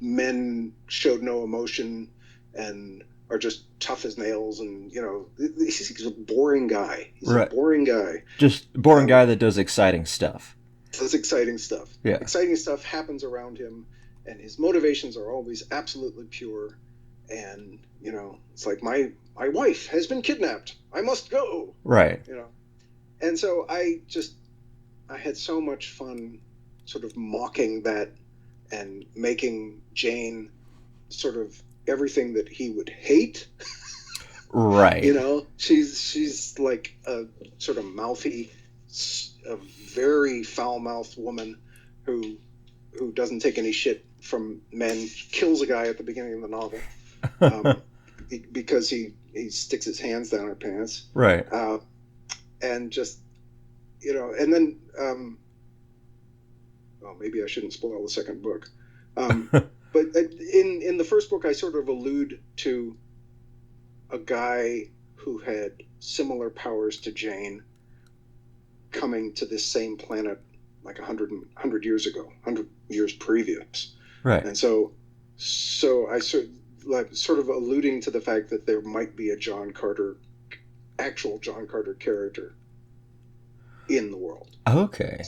men showed no emotion and are just tough as nails, and he's a boring guy. He's right. A boring guy. Just a boring guy that does exciting stuff. Does exciting stuff. Yeah. Exciting stuff happens around him, and his motivations are always absolutely pure. And it's like, my wife has been kidnapped. I must go. Right. And so I had so much fun sort of mocking that and making Jane sort of everything that he would hate. Right. She's like a sort of mouthy, a very foul-mouthed woman who doesn't take any shit from men, kills a guy at the beginning of the novel because he sticks his hands down her pants. Right. And just, and then, maybe I shouldn't spoil the second book. But in the first book, I sort of allude to a guy who had similar powers to Jane coming to this same planet like 100 years ago, 100 years previous. Right. And so I sort of alluding to the fact that there might be a actual John Carter character in the world. Okay.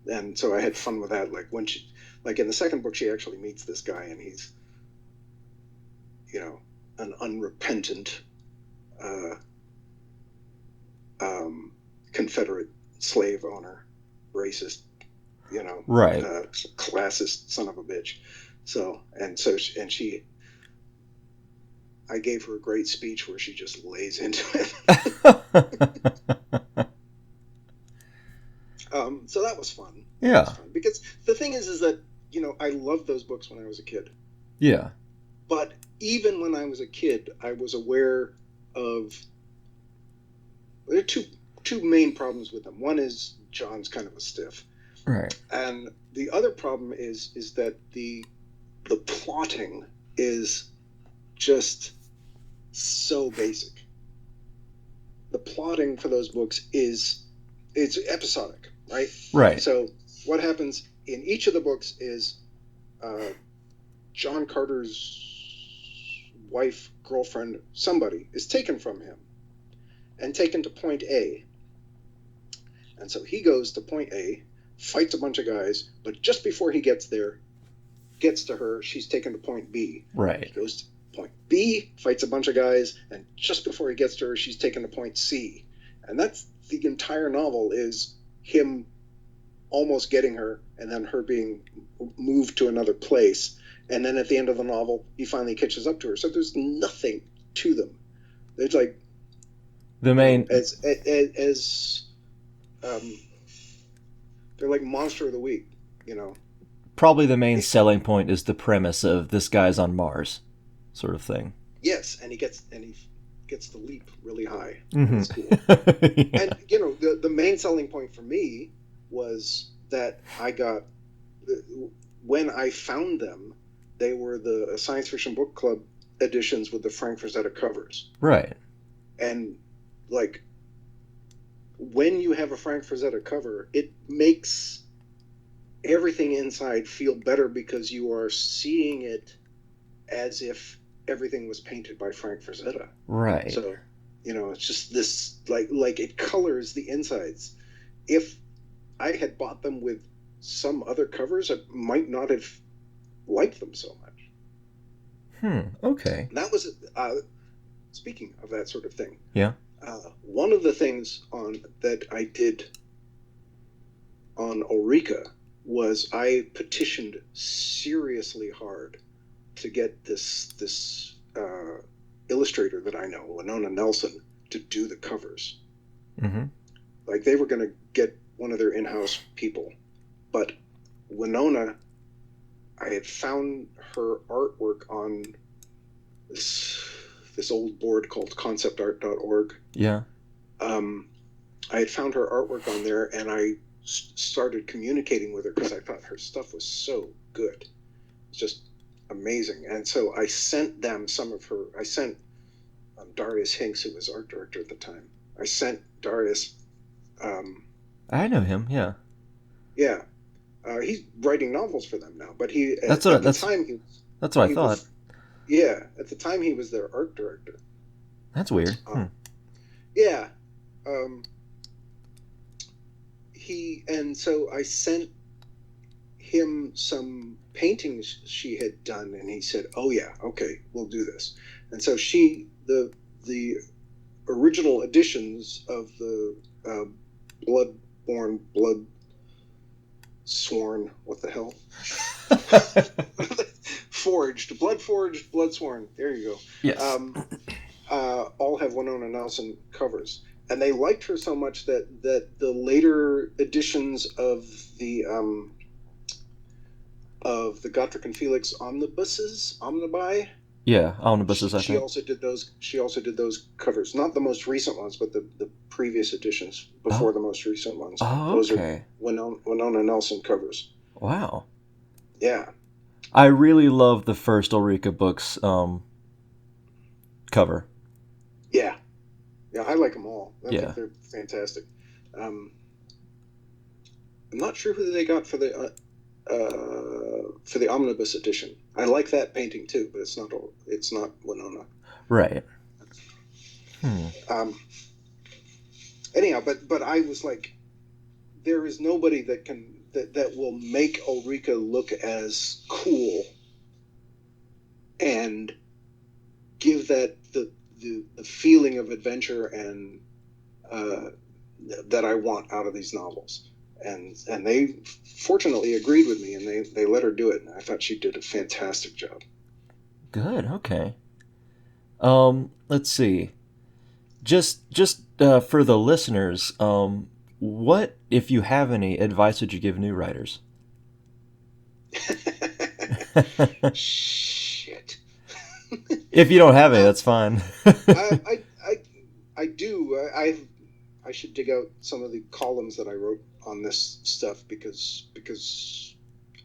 And so I had fun with that. Like when in the second book, she actually meets this guy, and he's, an unrepentant, Confederate slave owner, racist, right, classist son of a bitch. I gave her a great speech where she just lays into it. So that was fun. Yeah. That was fun. Because the thing is that, I loved those books when I was a kid. Yeah. But even when I was a kid, I was aware of, there are two main problems with them. One is John's kind of a stiff. Right. And the other problem is that the plotting is just so basic. The plotting for those books is it's episodic, right? Right. So what happens in each of the books is John Carter's wife, girlfriend, somebody is taken from him and taken to point A. And so he goes to point A, fights a bunch of guys, but just before he gets there, gets to her, she's taken to point B. Right. He goes to point B, fights a bunch of guys, and just before he gets to her, she's taken to point C. And that's the entire novel, is him almost getting her and then her being moved to another place. And then at the end of the novel, he finally catches up to her. So there's nothing to them. There's like The main they're like monster of the week, you know. probably the main selling point is the premise of this guy's on Mars, sort of thing. Yes, and he gets the leap really high. Mm-hmm. That's cool. Yeah. And you know, the main selling point for me was that I got when I found them, they were the Science Fiction Book Club editions with the Frank Frazetta covers. Right. And like when you have a Frank Frazetta cover, it makes everything inside feel better because you are seeing it as if everything was painted by Frank Frazetta. Right. So, you know, it's just this like it colors the insides. If I had bought them with some other covers, I might not have liked them so much. Okay. And that was speaking of that sort of thing. Yeah. One of the things that I did on Ulrika was I petitioned seriously hard to get this illustrator that I know, Winona Nelson, to do the covers. Mm-hmm. Like they were going to get one of their in-house people, but Winona, I had found her artwork on this old board called conceptart.org. Yeah. I had found her artwork on there, and I started communicating with her because I thought her stuff was so good. It's just amazing. And so I sent them some of her. I sent Darius Hinks, who was art director at the time. I sent Darius. I know him. Yeah. Yeah, he's writing novels for them now. But he That's at what the time that's what I thought. Yeah, at the time he was their art director. That's weird. Yeah. So I sent him some paintings she had done, and he said, "Oh yeah, okay, we'll do this." And so the original editions of the Blood Sworn, what the hell? Blood Forged, Blood Sworn. There you go. Yes. All have Winona Nelson covers, and they liked her so much that the later editions of the Gotrek and Felix omnibi. Yeah, omnibuses. I She think. also did those. She also did those covers, not the most recent ones, but the previous editions before the most recent ones. Oh, Those okay. are Winona Nelson covers. Wow. Yeah. I really love the first Ulrika books cover. Yeah. Yeah, I like them all. I Yeah. think they're fantastic. I'm not sure who they got for the omnibus edition. I like that painting too, but it's not Winona. Right. Anyhow, but I was like, there is nobody that will make Ulrika look as cool and give that the feeling of adventure and that I want out of these novels. And they fortunately agreed with me, and they let her do it. And I thought she did a fantastic job. Good. Okay. Let's see. Just for the listeners, what, if you have any advice, would you give new writers? Shit. If you don't have any, that's fine. I do. I should dig out some of the columns that I wrote on this stuff because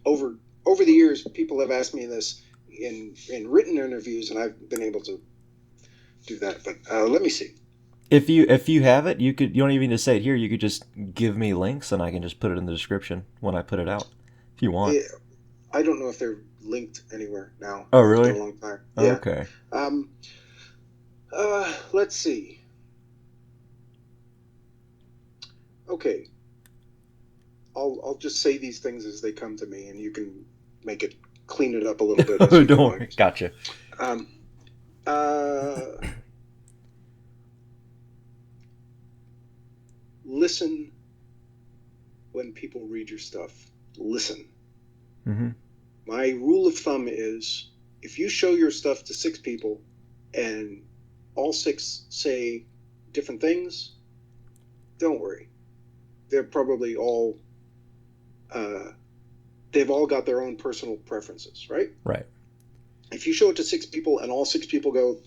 over the years people have asked me this in written interviews, and I've been able to do that. But let me see. If you have it, you don't even need to say it here. You could just give me links, and I can just put it in the description when I put it out, if you want. I don't know if they're linked anywhere now. Oh, It's really? been a long time. Yeah. Okay. Let's see. Okay. I'll just say these things as they come to me, and you can clean it up a little bit. As you Don't go worry. Gotcha. Listen when people read your stuff. Listen. Mm-hmm. My rule of thumb is if you show your stuff to 6 people and all 6 say different things, don't worry. They're probably all, they've all got their own personal preferences, right? Right. If you show it to 6 people and all 6 people go,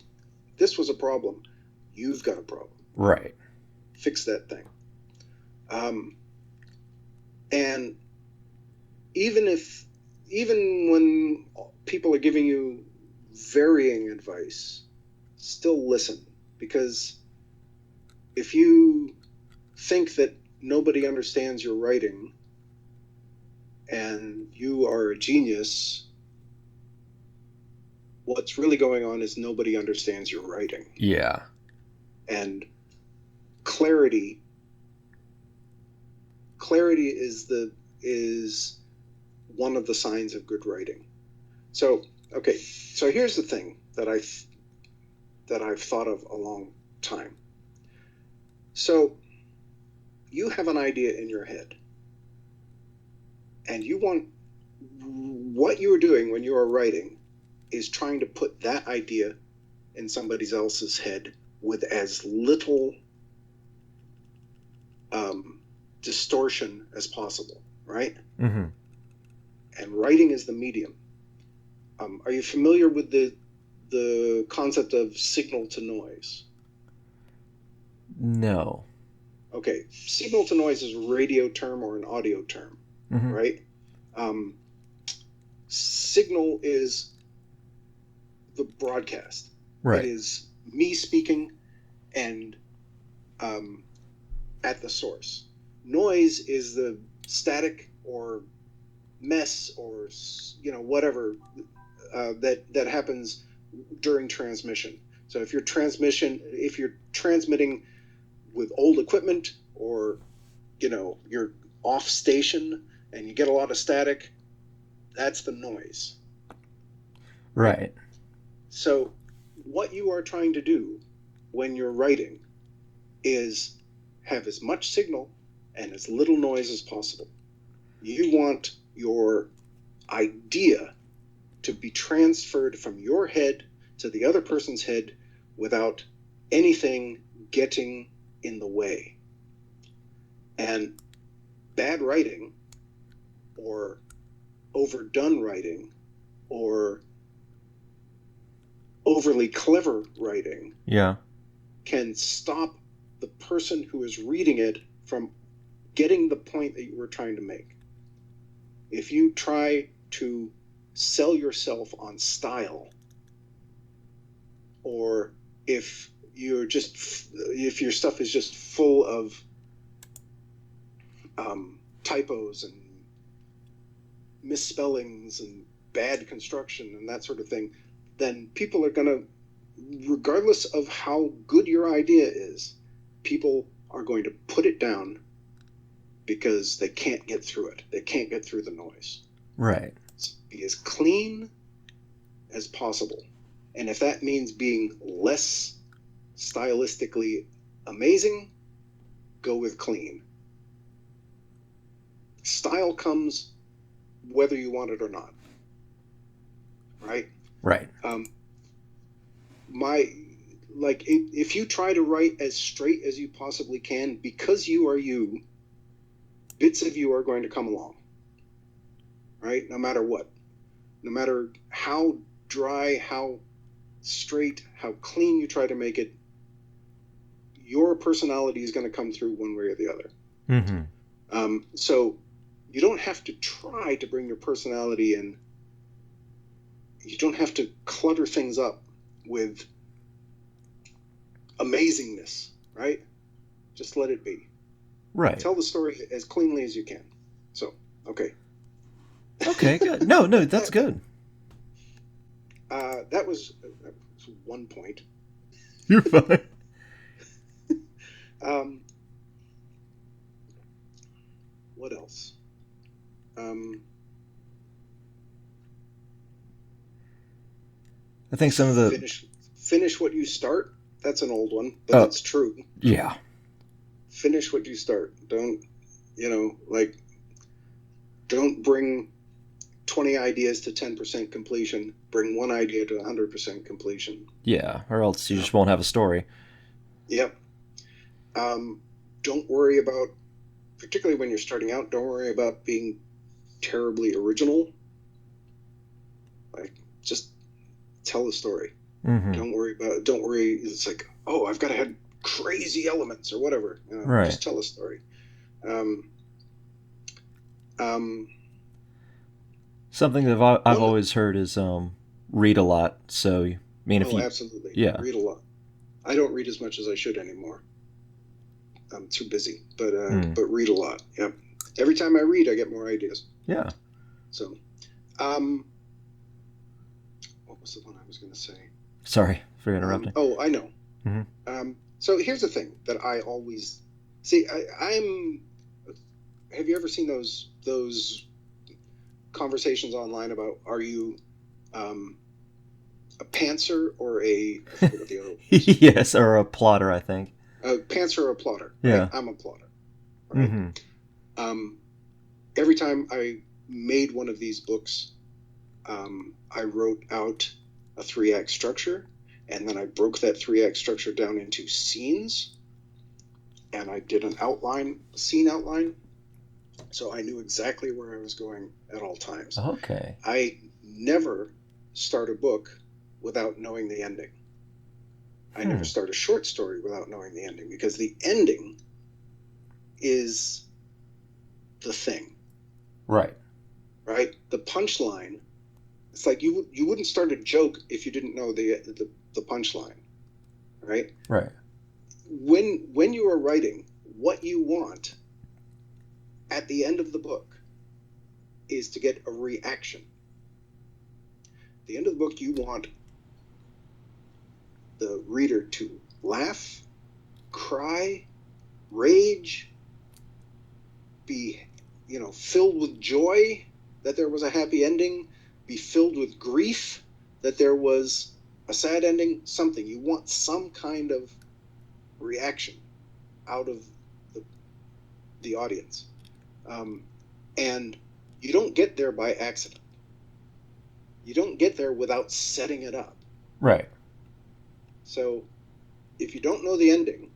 this was a problem, you've got a problem. Right. Fix that thing. And even when people are giving you varying advice, still listen, because if you think that nobody understands your writing and you are a genius, what's really going on is nobody understands your writing. Yeah. And clarity is one of the signs of good writing. So here's the thing that I've thought of a long time. So you have an idea in your head, and what you are doing when you are writing is trying to put that idea in somebody else's head with as little distortion as possible, right? Mm-hmm. And writing is the medium. Are you familiar with the concept of signal to noise? No. Okay, signal to noise is a radio term or an audio term, Mm-hmm. right? Signal is the broadcast. Right. It is me speaking and at the source. Noise is the static or mess or whatever that happens during transmission. So if you're transmitting with old equipment, or you're off station and you get a lot of static, that's the noise. Right. So what you are trying to do when you're writing is have as much signal and as little noise as possible. You want your idea to be transferred from your head to the other person's head without anything getting in the way. And bad writing, or overdone writing, or overly clever writing, Yeah. can stop the person who is reading it from getting the point that you were trying to make. If you try to sell yourself on style, or if your stuff is just full of typos and misspellings and bad construction and that sort of thing, then people are going to, regardless of how good your idea is, people are going to put it down because they can't get through it. They can't get through the noise. Right. Be as clean as possible. And if that means being less stylistically amazing, go with clean. Style comes whether you want it or not. Right? Right. If you try to write as straight as you possibly can, because you are you, bits of you are going to come along. Right? No matter what. No matter how dry, how straight, how clean you try to make it, your personality is going to come through one way or the other. Mm-hmm. So you don't have to try to bring your personality in. You don't have to clutter things up with amazingness. right? Just let it be. Right. Tell the story as cleanly as you can. So, okay. Okay, good. No, that's good. That was one point. You're fine. What else? I think some of the finish what you start. That's an old one, but it's true. Yeah. Finish what you start. Don't don't bring 20 ideas to 10% completion. Bring one idea to 100% completion. Yeah, or else you just won't have a story. Yep. Don't worry about, particularly when you're starting out, don't worry about being terribly original. Like, just tell the story. Mm-hmm. Don't worry. It's like, oh, I've got to have crazy elements or whatever. Right. Just tell a story. Something that I've always heard is read a lot. So, I mean, if you absolutely, yeah, read a lot. I don't read as much as I should anymore. I'm too busy, but read a lot. Yep. Every time I read, I get more ideas. Yeah. So, what was the one I was going to say? Sorry for interrupting. I know. Mm-hmm. So here's the thing that I always see. I'm. Have you ever seen those conversations online about are you a pantser or I forget what the other yes, or a plotter, I think. A pantser or a plotter. Yeah. Right? I'm a plotter. Right? Mm-hmm. Every time I made one of these books, I wrote out a 3-act structure, and then I broke that 3-act structure down into scenes, and I did a scene outline, so I knew exactly where I was going at all times. Okay. I never start a book without knowing the ending. I never start a short story without knowing the ending, because the ending is the thing. Right. Right? The punchline. It's like you wouldn't start a joke if you didn't know the punchline. Right? Right. When you are writing, what you want at the end of the book is to get a reaction. At the end of the book, you want the reader to laugh, cry, rage, be, filled with joy that there was a happy ending, be filled with grief that there was a sad ending, something. You want some kind of reaction out of the audience. And you don't get there by accident. You don't get there without setting it up. Right. So if you don't know the ending,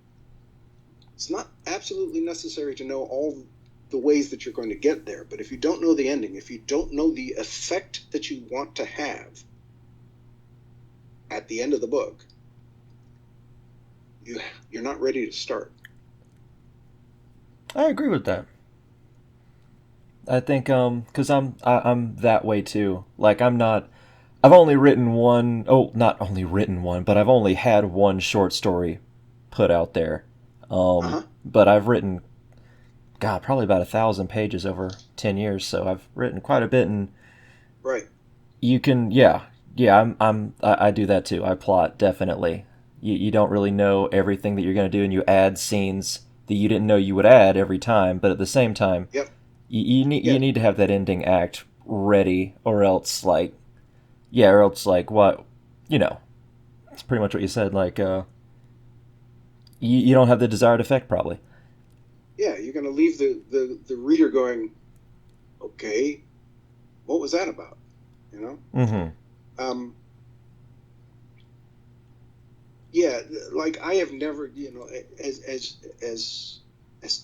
it's not absolutely necessary to know all the ways that you're going to get there. But if you don't know the ending, if you don't know the effect that you want to have at the end of the book, you're not ready to start. I agree with that. I think because I'm that way too. Like I've only written one. Oh, not only written one, but I've only had one short story put out there. But I've written, God, probably about 1,000 pages over 10 years. So I've written quite a bit, and right. You can, I do that too. I plot definitely. You don't really know everything that you're going to do, and you add scenes that you didn't know you would add every time. But at the same time, yep. You need to have that ending act ready, or else what, it's pretty much what you said. Like, you don't have the desired effect probably. Yeah, you're going to leave the reader going, okay, what was that about? Mm-hmm. Yeah, like I have never, as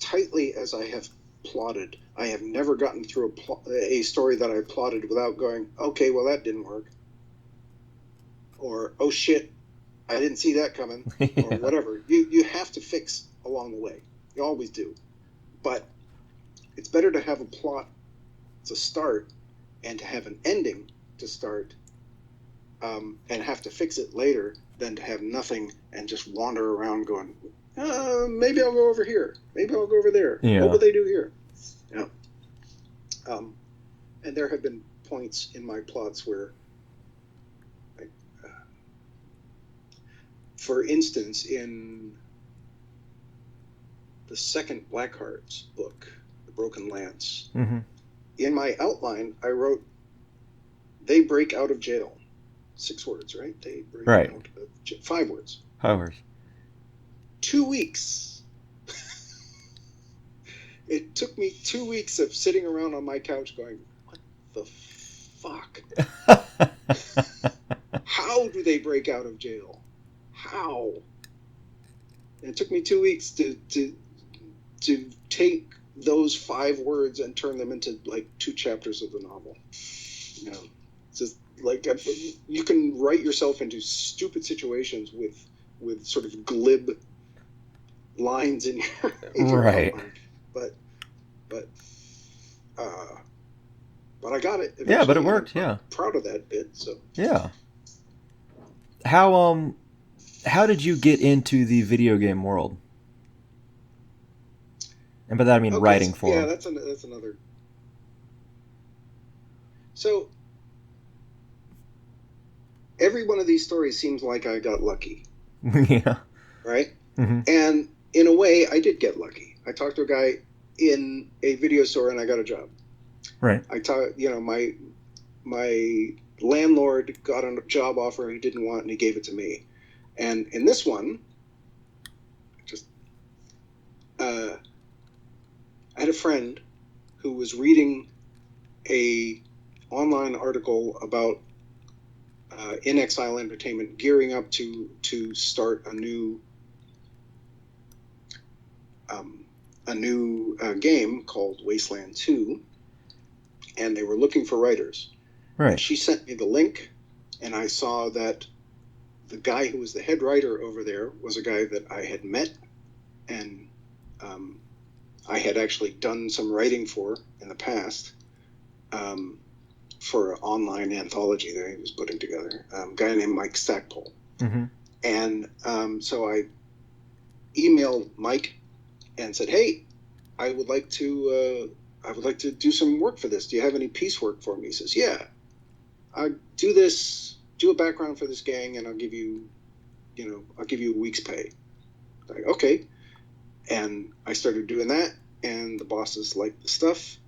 tightly as I have plotted, I have never gotten through a story that I plotted without going, okay, well, that didn't work. Or, oh shit, I didn't see that coming. Yeah. Or whatever. You have to fix along the way. You always do. But it's better to have a plot to start and to have an ending to start and have to fix it later than to have nothing and just wander around going, maybe I'll go over here. Maybe I'll go over there. Yeah. What will they do here? Yeah. And there have been points in my plots where, like, for instance, in the second Blackheart's book, The Broken Lance, Mm-hmm. in my outline, I wrote, they break out of jail. 6 words, right? They break Right. out of jail. 5 words. Hours. 2 weeks. It took me 2 weeks of sitting around on my couch going, what the fuck? How do they break out of jail? How? And it took me 2 weeks to take those 5 words and turn them into like 2 chapters of the novel. You know, it's just like you can write yourself into stupid situations with sort of glib lines in your Right. outline. But I got it. Yeah, but it eventually, and worked. I'm Yeah. proud of that bit. So Yeah. How did you get into the video game world? And by that I mean okay, writing for yeah, them. that's another. So every one of these stories seems like I got lucky, Yeah. right? Mm-hmm. And in a way, I did get lucky. I talked to a guy in a video store, and I got a job. Right. My landlord got a job offer he didn't want, and he gave it to me. And in this one, I had a friend who was reading a online article about In Exile Entertainment gearing up to start a new game called Wasteland 2, and they were looking for writers. Right. And she sent me the link, and I saw that the guy who was the head writer over there was a guy that I had met, and I had actually done some writing for in the past, for an online anthology that he was putting together, a guy named Mike Stackpole. Mm-hmm. And so I emailed Mike and said, hey, I would like to do some work for this. Do you have any piecework for me? He says, yeah, I do a background for this gang, and I'll give you a week's pay. Like, okay. And I started doing that, and the bosses liked the stuff,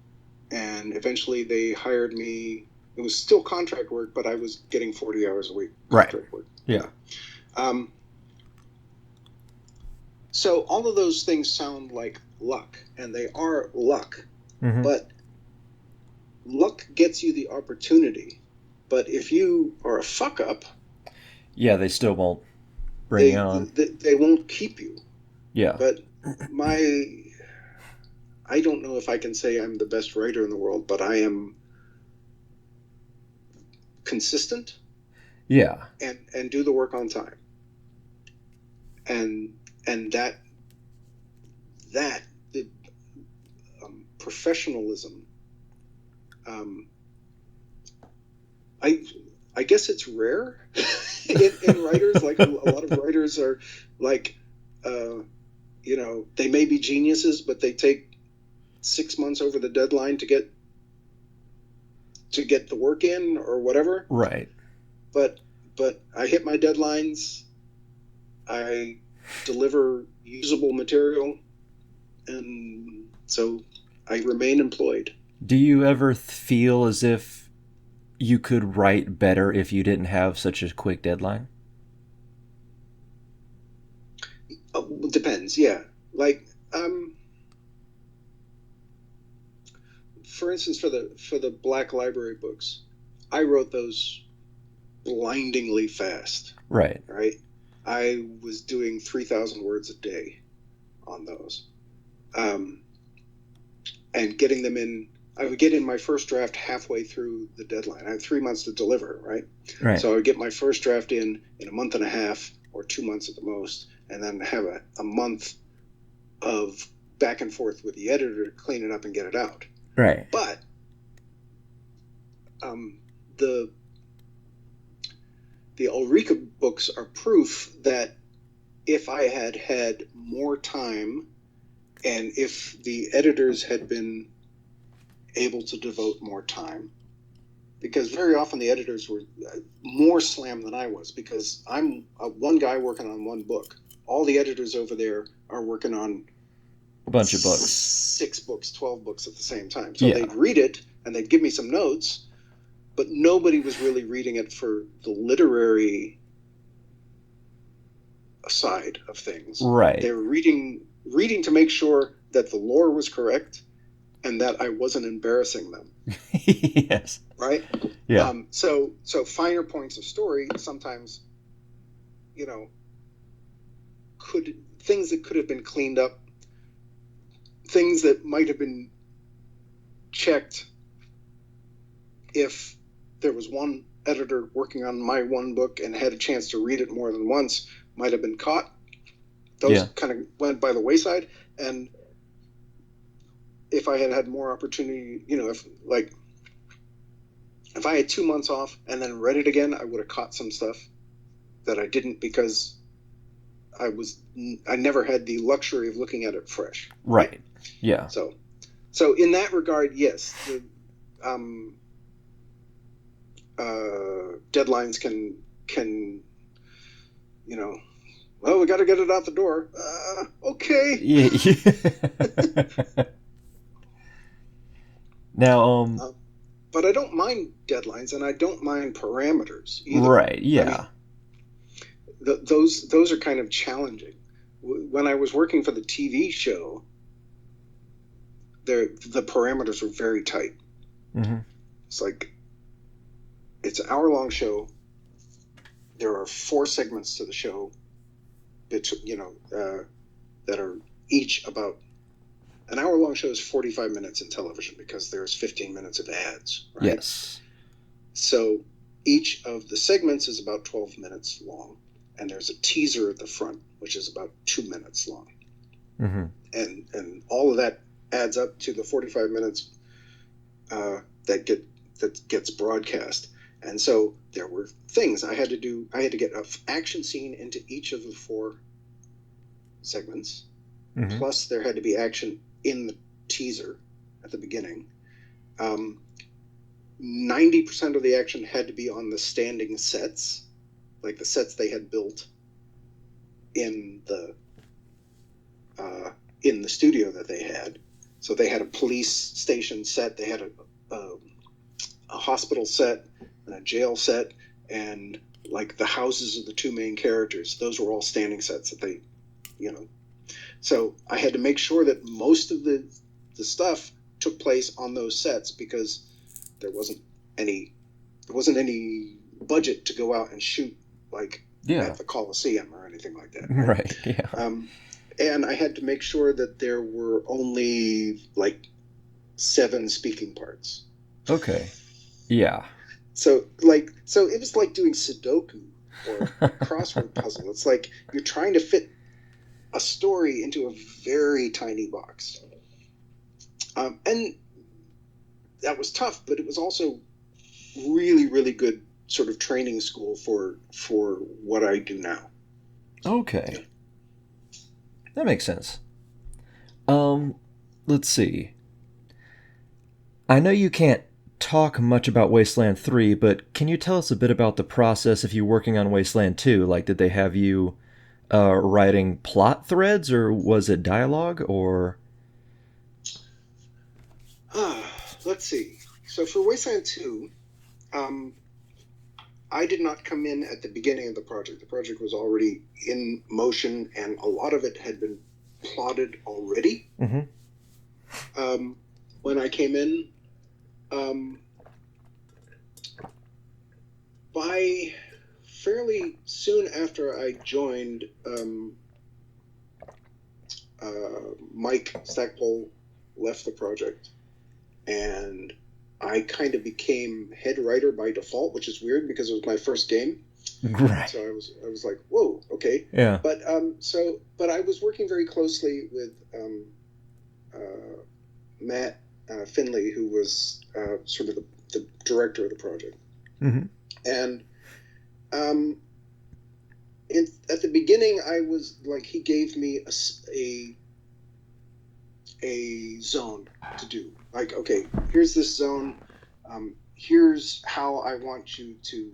and eventually they hired me. It was still contract work, but I was getting 40 hours a week contract work. Yeah. So all of those things sound like luck, and they are luck. Mm-hmm. But luck gets you the opportunity. But if you are a fuck up, yeah, they still won't bring you on. They won't keep you. Yeah. But I don't know if I can say I'm the best writer in the world, but I am consistent. Yeah. And do the work on time. And that the professionalism. I guess it's rare in writers. Like a lot of writers are like, they may be geniuses, but they take 6 months over the deadline to get the work in or whatever. Right. But I hit my deadlines. I deliver usable material, and so I remain employed. Do you ever feel as if you could write better if you didn't have such a quick deadline? Depends, yeah. Like, for instance, for the Black Library books, I wrote those blindingly fast. Right. Right. I was doing 3,000 words a day on those, and getting them in. I would get in my first draft halfway through the deadline. I had 3 months to deliver, right? Right. So I would get my first draft in a month and a half or 2 months at the most, and then have a month of back and forth with the editor to clean it up and get it out. Right. But the Ulrika books are proof that if I had had more time, and if the editors had been able to devote more time, because very often the editors were more slammed than I was, because I'm one guy working on one book. All the editors over there are working on A bunch of books. 6 books, 12 books at the same time. So Yeah. they'd read it and they'd give me some notes, but nobody was really reading it for the literary side of things. Right. They were reading to make sure that the lore was correct and that I wasn't embarrassing them. Yes. Right? Yeah. So finer points of story sometimes, things that could have been cleaned up, things that might have been checked if there was one editor working on my one book and had a chance to read it more than once, might have been caught. Those kind of went by the wayside. And if I had had more opportunity, if I had 2 months off and then read it again, I would have caught some stuff that I didn't, because I never had the luxury of looking at it fresh. Right. Yeah. So in that regard, yes, the deadlines can well, we got to get it out the door. Okay. Yeah. Now, but I don't mind deadlines, and I don't mind parameters either. Right. Yeah. I mean, those are kind of challenging. When I was working for the TV show, the parameters were very tight. Mm-hmm. It's an hour-long show. There are 4 segments to the show, that are each about an hour-long show is 45 minutes in television because there's 15 minutes of ads. Right? Yes. So each of the segments is about 12 minutes long, and there's a teaser at the front, which is about 2 minutes long. Mm-hmm. And all of that adds up to the 45 minutes that gets broadcast. And so there were things I had to do. I had to get an action scene into each of the 4 segments. Mm-hmm. Plus, there had to be action in the teaser at the beginning. 90% of the action had to be on the standing sets, like the sets they had built in the studio that they had. So they had a police station set, they had a hospital set, and a jail set, and like the houses of the 2 main characters. Those were all standing sets that they, So I had to make sure that most of the stuff took place on those sets, because there wasn't any budget to go out and shoot at the Coliseum or anything like that. Right. Yeah. And I had to make sure that there were only 7 speaking parts. Okay. Yeah. So it was like doing Sudoku or crossword puzzle. It's like you're trying to fit a story into a very tiny box. And that was tough, but it was also really, really good sort of training school for what I do now. Okay. That makes sense. Let's see. I know you can't talk much about Wasteland 3, but can you tell us a bit about the process of you working on Wasteland 2? Did they have you writing plot threads, or was it dialogue, or? Let's see. So for Wasteland 2, I did not come in at the beginning of the project. The project was already in motion, and a lot of it had been plotted already. Mm-hmm. When I came in, by fairly soon after I joined, Mike Stackpole left the project, and I kind of became head writer by default, which is weird because it was my first game. Right. So I was like, whoa, okay. Yeah. But I was working very closely with Matt Finley, who was sort of the director of the project. Mm-hmm. And at the beginning, I was like, he gave me a zone to do. Like, okay, here's this zone. Here's how I want you to.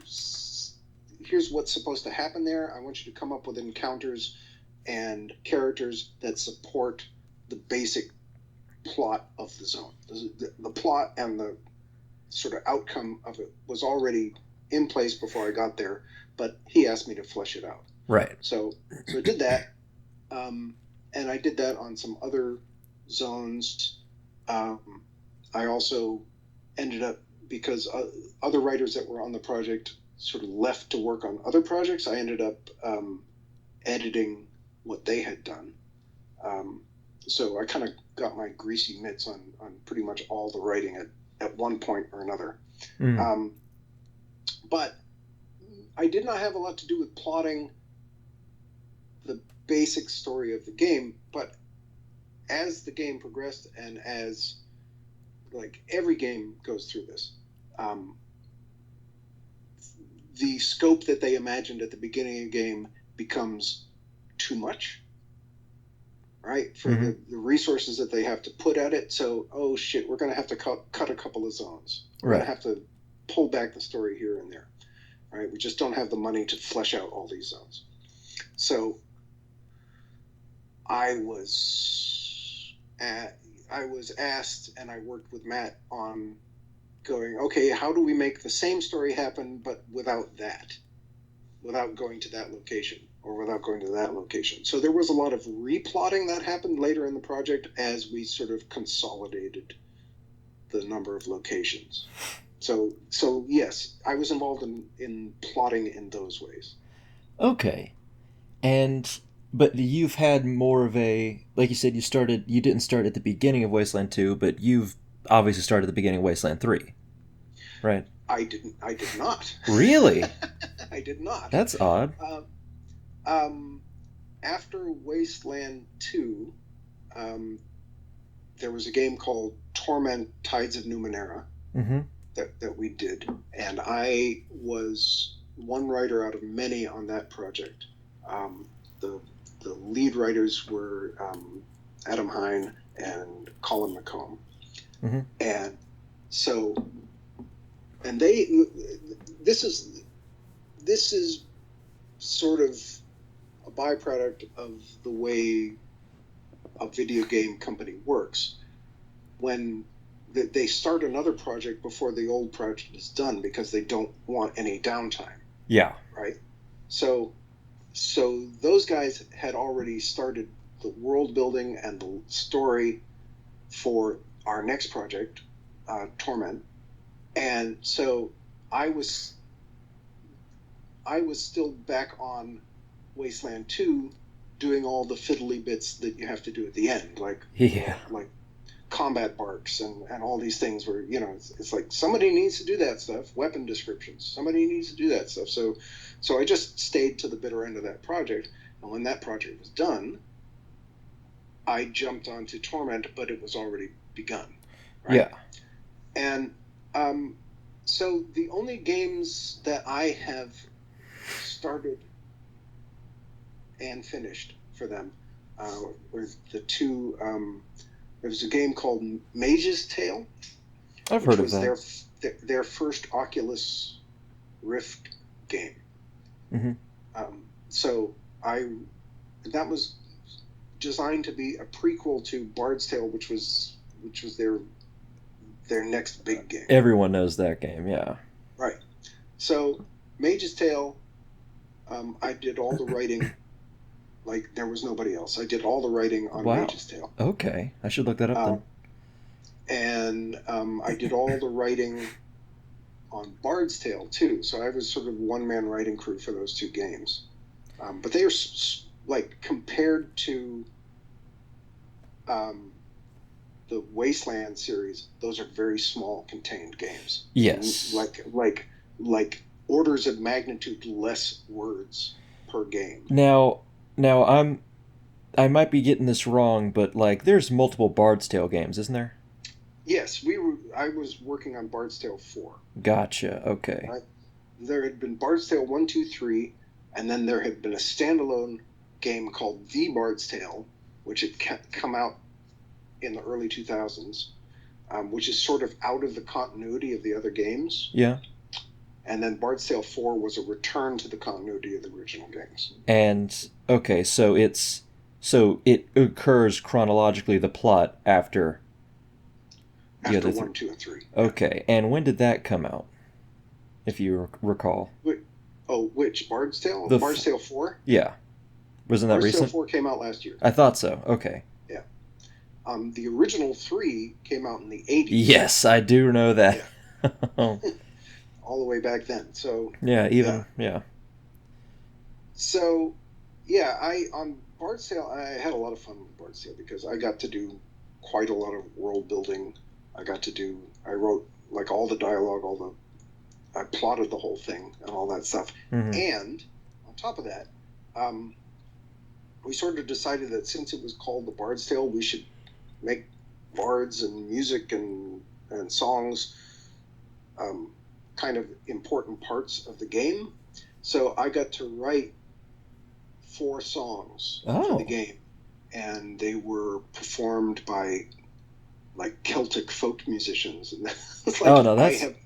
Here's what's supposed to happen there. I want you to come up with encounters and characters that support the basic plot of the zone. The plot and the sort of outcome of it was already in place before I got there, but he asked me to flesh it out. Right. So I did that, and I did that on some other zones. I also ended up, because other writers that were on the project sort of left to work on other projects, I ended up editing what they had done. So I kind of got my greasy mitts on pretty much all the writing at one point or another. But I did not have a lot to do with plotting the basic story of the game, but as the game progressed, and as like every game goes through this, the scope that they imagined at the beginning of the game becomes too much, right? For the resources that they have to put at it. So, oh shit, we're going to have to cut a couple of zones. We're going to have to pull back the story here and there, right? We just don't have the money to flesh out all these zones. So I was asked, and I worked with Matt on going, okay, how do we make the same story happen, but without going to that location, or without going to that location? So there was a lot of replotting that happened later in the project as we sort of consolidated the number of locations. So yes, I was involved in plotting in those ways. Okay. But you've had more of a, like you said, you didn't start at the beginning of Wasteland 2, but you've obviously started at the beginning of Wasteland 3, right? I did not. Really? I did not. That's odd. After Wasteland 2, there was a game called Torment Tides of Numenera that we did, and I was one writer out of many on that project. The lead writers were Adam Hine and Colin McComb. And so, and this is sort of a byproduct of the way a video game company works. When they start another project before the old project is done, because they don't want any downtime. Yeah. Right? So those guys had already started the world building and the story for our next project, Torment. And so I was still back on Wasteland 2 doing all the fiddly bits that you have to do at the end, like combat barks and all these things where, it's like somebody needs to do that stuff, weapon descriptions, somebody needs to do that stuff. So I just stayed to the bitter end of that project, and when that project was done, I jumped onto Torment, but it was already begun. Right? Yeah. And so the only games that I have started and finished for them were the two. There was a game called Mage's Tale. I've heard of that. Their first Oculus Rift game. So that was designed to be a prequel to Bard's Tale, which was their next big game. Everyone knows that game, yeah. Right. So Mage's Tale, I did all the writing. Like there was nobody else. I did all the writing on Mage's Tale. Okay, I should look that up then. And I did all the writing on Bard's Tale too. So I was sort of one-man writing crew for those two games. But they are like compared to the Wasteland series. Those are very small, contained games. Yes. Like orders of magnitude less words per game. Now I might be getting this wrong, but like there's multiple Bard's Tale games, isn't there? Yes, I was working on Bard's Tale 4. Gotcha. Okay. Right? There had been Bard's Tale 1, 2, 3, And then there had been a standalone game called The Bard's Tale, which had come out in the early 2000s, which is sort of out of the continuity of the other games. Yeah. And then Bard's Tale 4 was a return to the continuity of the original games. And okay, so it occurs chronologically, the plot after After 1, 2, and 3. Okay, and when did that come out, if you recall? Which? Bard's Tale? Bard's Tale 4? Yeah. Wasn't that Bard's recent? Tale 4 came out last year. I thought so. Okay. Yeah. The original 3 came out in the 80s. Yes, I do know that. Yeah. All the way back then. So yeah. So, on Bard's Tale, I had a lot of fun with Bard's Tale because I got to do quite a lot of world building. I wrote like all the dialogue, I plotted the whole thing and all that stuff. Mm-hmm. And on top of that, we sort of decided that since it was called the Bard's Tale, we should make bards and music and songs kind of important parts of the game. So I got to write 4 songs for the game, and they were performed by like Celtic folk musicians. And that's like,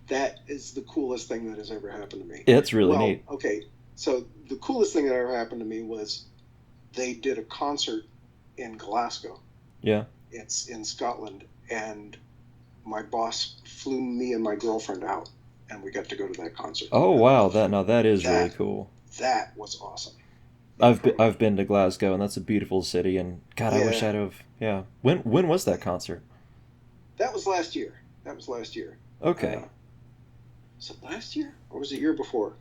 that is the coolest thing that has ever happened to me. It's really neat. Okay, so the coolest thing that ever happened to me was they did a concert in Glasgow. Yeah. It's in Scotland, and my boss flew me and my girlfriend out, and we got to go to that concert. Oh wow, that is really cool. That was awesome. I've been to Glasgow, and that's a beautiful city. And God, I wish I'd have. Yeah. When was that concert? That was last year. Okay. Was it last year or was it year before?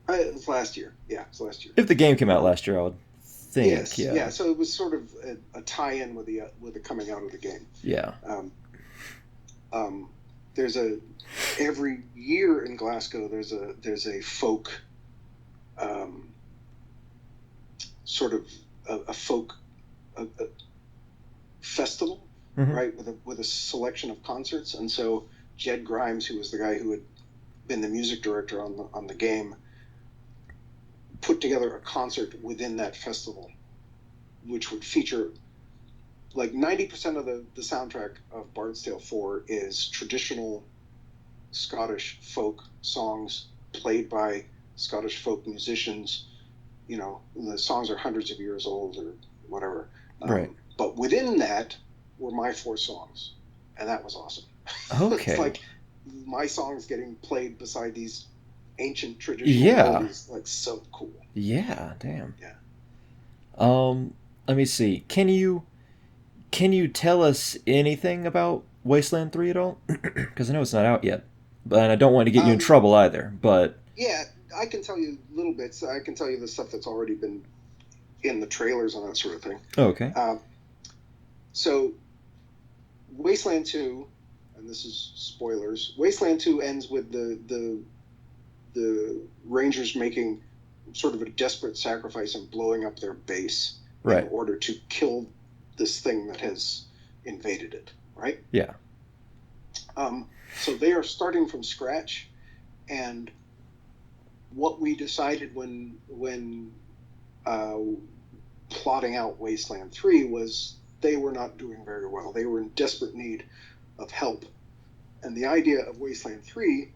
It was last year. Yeah, it was last year. If the game came out last year, I would think. Yes. Yeah. Yeah. So it was sort of a tie-in with the coming out of the game. Yeah. There's every year in Glasgow there's a folk sort of a folk festival, mm-hmm. right, with a selection of concerts. And so Jed Grimes, who was the guy who had been the music director on the game, put together a concert within that festival, which would feature like 90% of the soundtrack of Bard's Tale 4 is traditional Scottish folk songs played by Scottish folk musicians. You know, the songs are hundreds of years old or whatever. Right. But within that were my 4 songs, and that was awesome. Okay. It's like my songs getting played beside these ancient traditional melodies, like so cool. Yeah, damn. Yeah. Let me see. Can you tell us anything about Wasteland 3 at all? Because I know it's not out yet, but I don't want to get you in trouble either. But yeah, I can tell you little bits. I can tell you the stuff that's already been in the trailers and that sort of thing. Okay. So Wasteland 2, and this is spoilers, Wasteland 2 ends with the Rangers making sort of a desperate sacrifice and blowing up their base in order to kill this thing that has invaded it, right? Yeah. So they are starting from scratch, and what we decided when plotting out Wasteland 3 was they were not doing very well. They were in desperate need of help. And the idea of Wasteland 3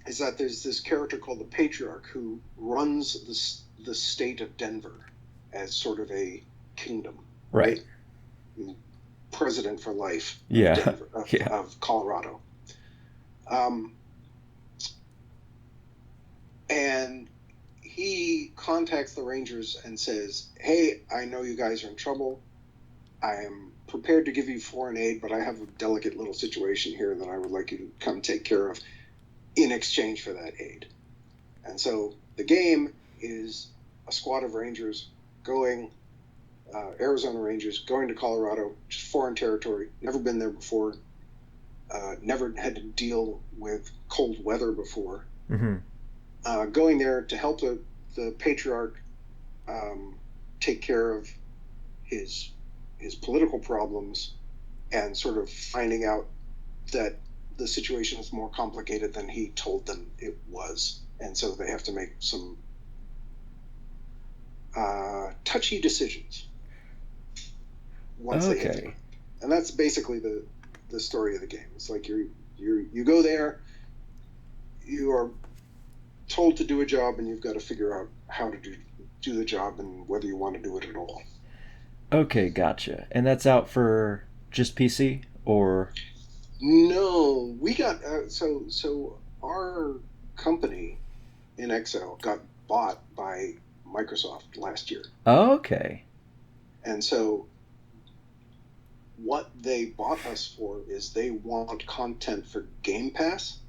is that there's this character called the Patriarch who runs the state of Denver as sort of a kingdom. Right. President for life of, of Colorado. And he contacts the Rangers and says, hey, I know you guys are in trouble. I am prepared to give you foreign aid, but I have a delicate little situation here that I would like you to come take care of in exchange for that aid. And so the game is a squad of Rangers going, Arizona Rangers going to Colorado, which is foreign territory, never been there before, never had to deal with cold weather before. Mm-hmm. Going there to help the Patriarch take care of his political problems, and sort of finding out that the situation is more complicated than he told them it was. and so they have to make some touchy decisions once they hit the ground. And that's basically the story of the game. It's like you go there, you are told to do a job, and you've got to figure out how to do the job and whether you want to do it at all. Okay, gotcha. And that's out for just PC, or? No, we got so our company in Excel got bought by Microsoft last year. Okay. And so what they bought us for is they want content for Game Pass.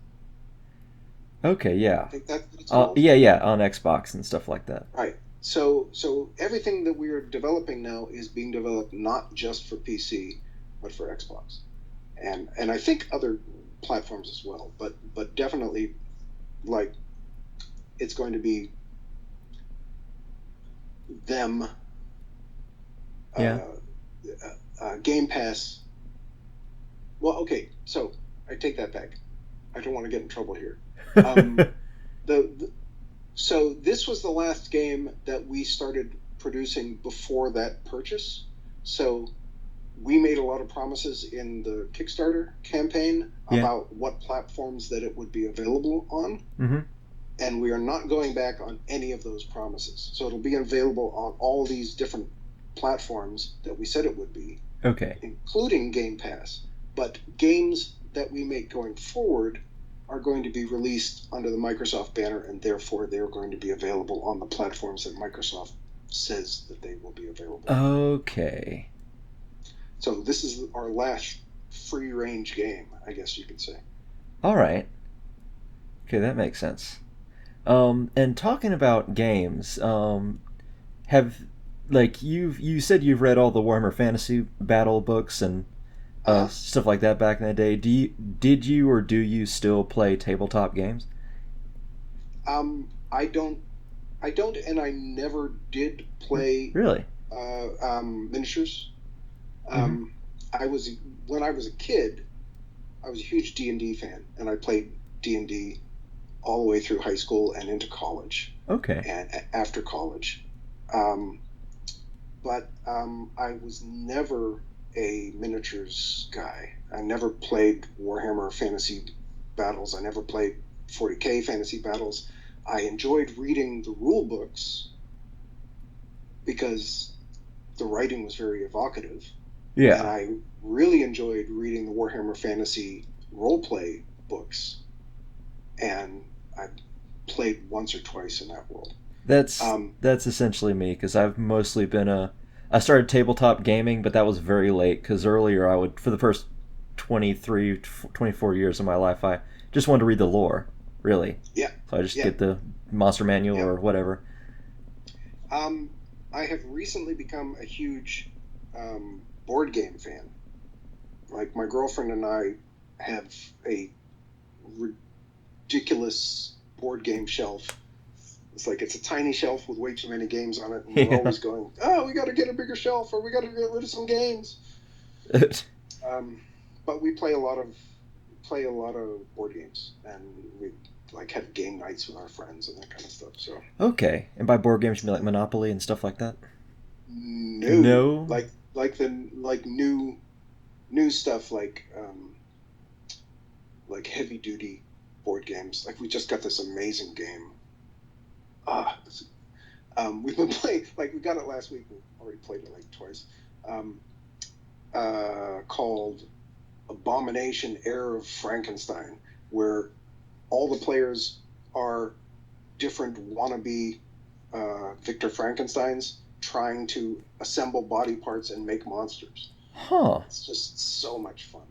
Okay, yeah. I think that's what it's called. Yeah, on Xbox and stuff like that. Right. So everything that we're developing now is being developed not just for PC, but for Xbox, and I think other platforms as well. But definitely, like, it's going to be them. Yeah. Game Pass. Well, okay. So I take that back. I don't want to get in trouble here. So this was the last game that we started producing before that purchase. So we made a lot of promises in the Kickstarter campaign about what platforms that it would be available on. Mm-hmm. And we are not going back on any of those promises. So it'll be available on all these different platforms that we said it would be. Okay. Including Game Pass. But games that we make going forward are going to be released under the Microsoft banner, and therefore they're going to be available on the platforms that Microsoft says that they will be available. Okay. So this is our last free-range game, I guess you could say. All right. Okay, that makes sense. And talking about games, you said you've read all the Warhammer Fantasy Battle books and stuff like that back in the day. Did you still play tabletop games? I don't, and I never did play. Really? Miniatures. Mm-hmm. When I was a kid, I was a huge D&D fan, and I played D&D all the way through high school and into college. Okay. And after college, but I was never a miniatures guy. I never played Warhammer Fantasy Battles. I never played 40K Fantasy Battles. I enjoyed reading the rule books because the writing was very evocative. Yeah. And I really enjoyed reading the Warhammer Fantasy roleplay books. And I played once or twice in that world. That's essentially me, because I've mostly been I started tabletop gaming, but that was very late, because earlier for the first 23, 24 years of my life, I just wanted to read the lore, really. Yeah. So I just get the monster manual or whatever. I have recently become a huge board game fan. Like, my girlfriend and I have a ridiculous board game shelf. It's like it's a tiny shelf with way too many games on it, and we're always going, we got to get a bigger shelf, or we got to get rid of some games. But we play a lot of board games, and we like have game nights with our friends and that kind of stuff. So okay, and by board games you mean like Monopoly and stuff like that? No, like new stuff like heavy duty board games. Like, we just got this amazing game. We've been playing, like, we got it last week. We already played it like twice. Called Abomination: Heir of Frankenstein, where all the players are different wannabe Victor Frankensteins trying to assemble body parts and make monsters. Huh. It's just so much fun.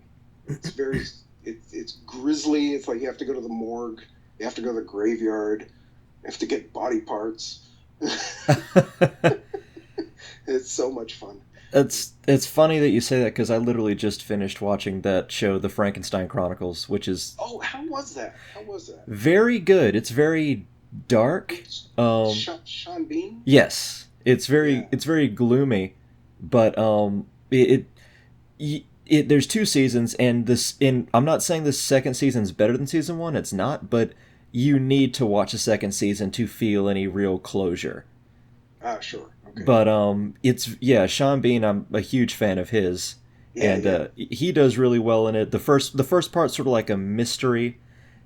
It's very, it's grisly. It's like you have to go to the morgue. You have to go to the graveyard. You have to get body parts. It's so much fun. It's funny that you say that, because I literally just finished watching that show, The Frankenstein Chronicles, which is... Oh, how was that? Very good. It's very dark. Sean Bean? Yes. It's very gloomy, but there's 2 seasons, and I'm not saying this second season's better than season 1, it's not, but you need to watch the second season to feel any real closure. Sure. Okay. But Sean Bean, I'm a huge fan of his, and he does really well in it. The first part's sort of like a mystery,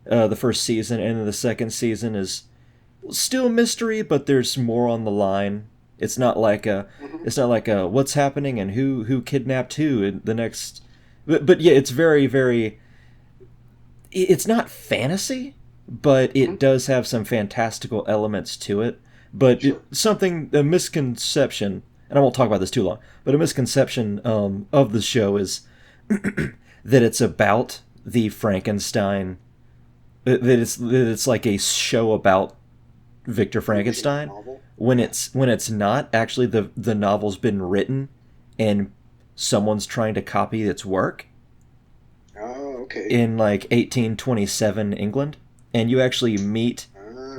the first season, and then the second season is still mystery, but there's more on the line. It's not like a what's happening and who kidnapped who in the next. But yeah, it's very, very. It's not fantasy, but it does have some fantastical elements to it. But Sure. a misconception, and I won't talk about this too long, but a misconception of the show is that it's about the Frankenstein, that it's like a show about Victor Frankenstein, Novel? when it's not. Actually, the novel's been written, and someone's trying to copy its work Oh, okay. in like 1827 England, and you actually meet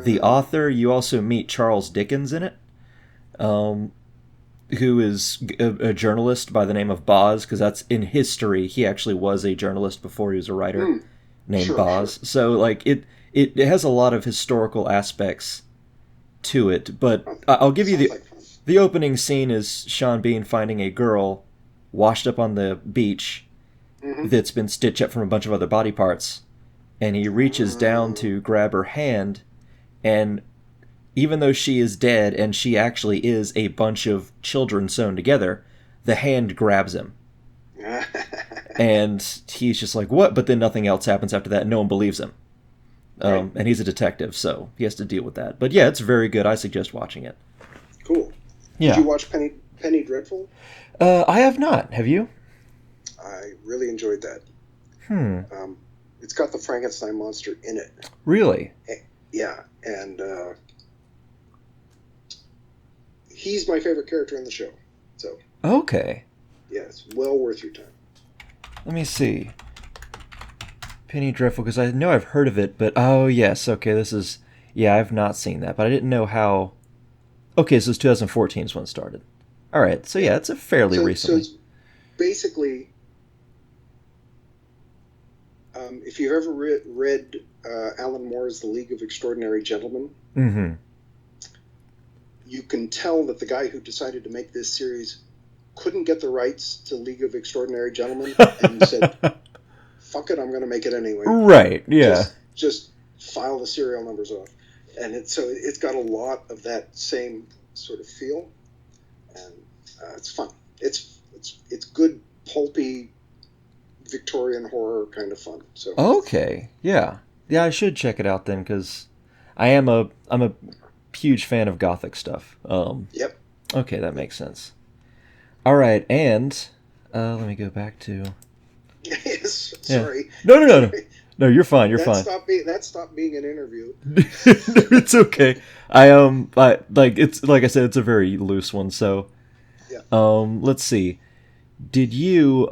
the author. You also meet Charles Dickens in it, who is a journalist by the name of Boz, because that's in history. He actually was a journalist before he was a writer named Sure, Boz. So like it has a lot of historical aspects to it. But I'll give you Sounds like fun. the opening scene is Sean Bean finding a girl washed up on the beach that's been stitched up from a bunch of other body parts, and he reaches down to grab her hand, and even though she is dead and she actually is a bunch of children sewn together, the hand grabs him. And he's just like, what? But then nothing else happens after that, and no one believes him. Right. And he's a detective, so he has to deal with that. But yeah, it's very good. I suggest watching it. Cool. Yeah. Did you watch Penny Dreadful? I have not. Have you? I really enjoyed that. Hmm. It's got the Frankenstein monster in it. Really? Yeah, and he's my favorite character in the show. So, Okay. yeah, it's well worth your time. Let me see. Penny Dreadful, because I know I've heard of it, but oh yes, okay, this is... Yeah, I've not seen that, but I didn't know how... Okay, so it's 2014 is when it started. Alright, so yeah, it's a fairly recently. So it's basically, if you've ever read Alan Moore's The League of Extraordinary Gentlemen, Mm-hmm. you can tell that the guy who decided to make this series couldn't get the rights to League of Extraordinary Gentlemen, and he said, fuck it, I'm going to make it anyway. Right, yeah. Just file the serial numbers off. And it's got a lot of that same sort of feel, and it's fun. It's good, pulpy, Victorian horror kind of fun. So Okay, yeah. Yeah, I should check it out then, because I'm a huge fan of Gothic stuff. Yep. Okay, that makes sense. Alright, and let me go back to... Yes. Yeah. Sorry. No. No, you're fine. You're that fine. Stopped being an interview. It's okay. It's like I said, it's a very loose one. So, Yeah. Let's see. Do you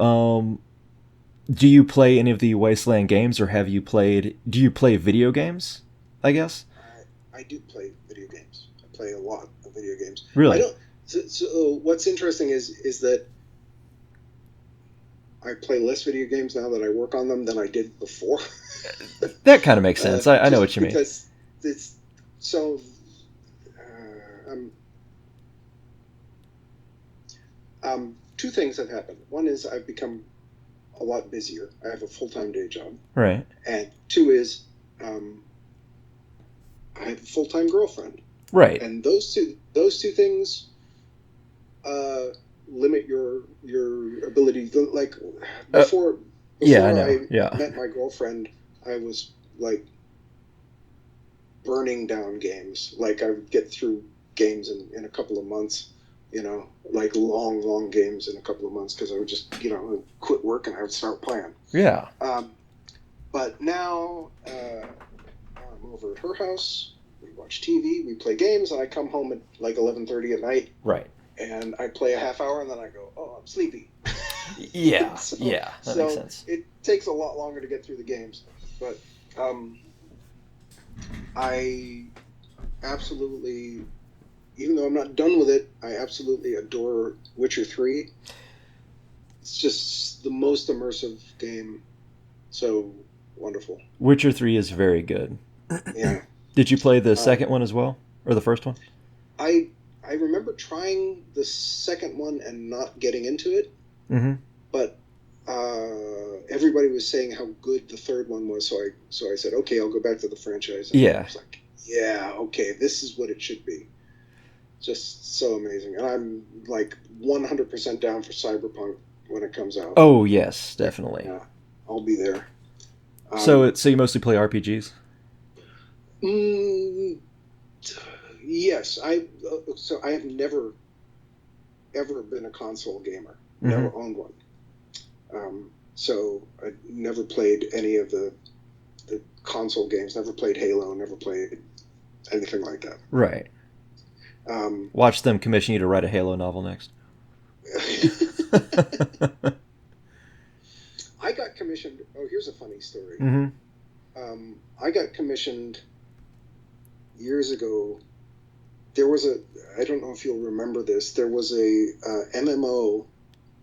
play any of the Wasteland games, or do you play video games? I guess. I do play video games. I play a lot of video games. Really? I don't. So what's interesting is that I play less video games now that I work on them than I did before. That kind of makes sense. I know what you mean. Because it's so. Two things have happened. One is I've become a lot busier. I have a full-time day job. Right. And two is I have a full-time girlfriend. Right. And those two things limit your ability. Like before yeah, I know. I met my girlfriend, I was like burning down games. Like I would get through games in a couple of months. Like long games in a couple of months, because I would just quit work and I would start playing. Yeah. But now I'm over at her house. We watch TV, we play games, and I come home at like 11:30 at night. Right. And I play a half hour, and then I go, oh, I'm sleepy. Yeah. So- Yeah. That makes sense. It takes a lot longer to get through the games, but I absolutely, even though I'm not done with it, I absolutely adore Witcher 3. It's just the most immersive game. So wonderful. Witcher 3 is very good. Yeah. Did you play the second one as well, or the first one? I remember trying the second one and not getting into it, Mm-hmm. but everybody was saying how good the third one was, so I said, okay, I'll go back to the franchise. And Yeah. I was like, yeah, okay, this is what it should be. Just so amazing, and I'm like 100% down for Cyberpunk when it comes out. Oh yes, definitely. Yeah, I'll be there. So you mostly play RPGs? Yes, I have never ever been a console gamer. Never owned one. So I never played any of the console games. Never played Halo. Never played anything like that. Right. Watch them commission you to write a Halo novel next. I got commissioned. Oh, here's a funny story. Mm-hmm. I got commissioned years ago. There was I don't know if you'll remember this. There was a MMO,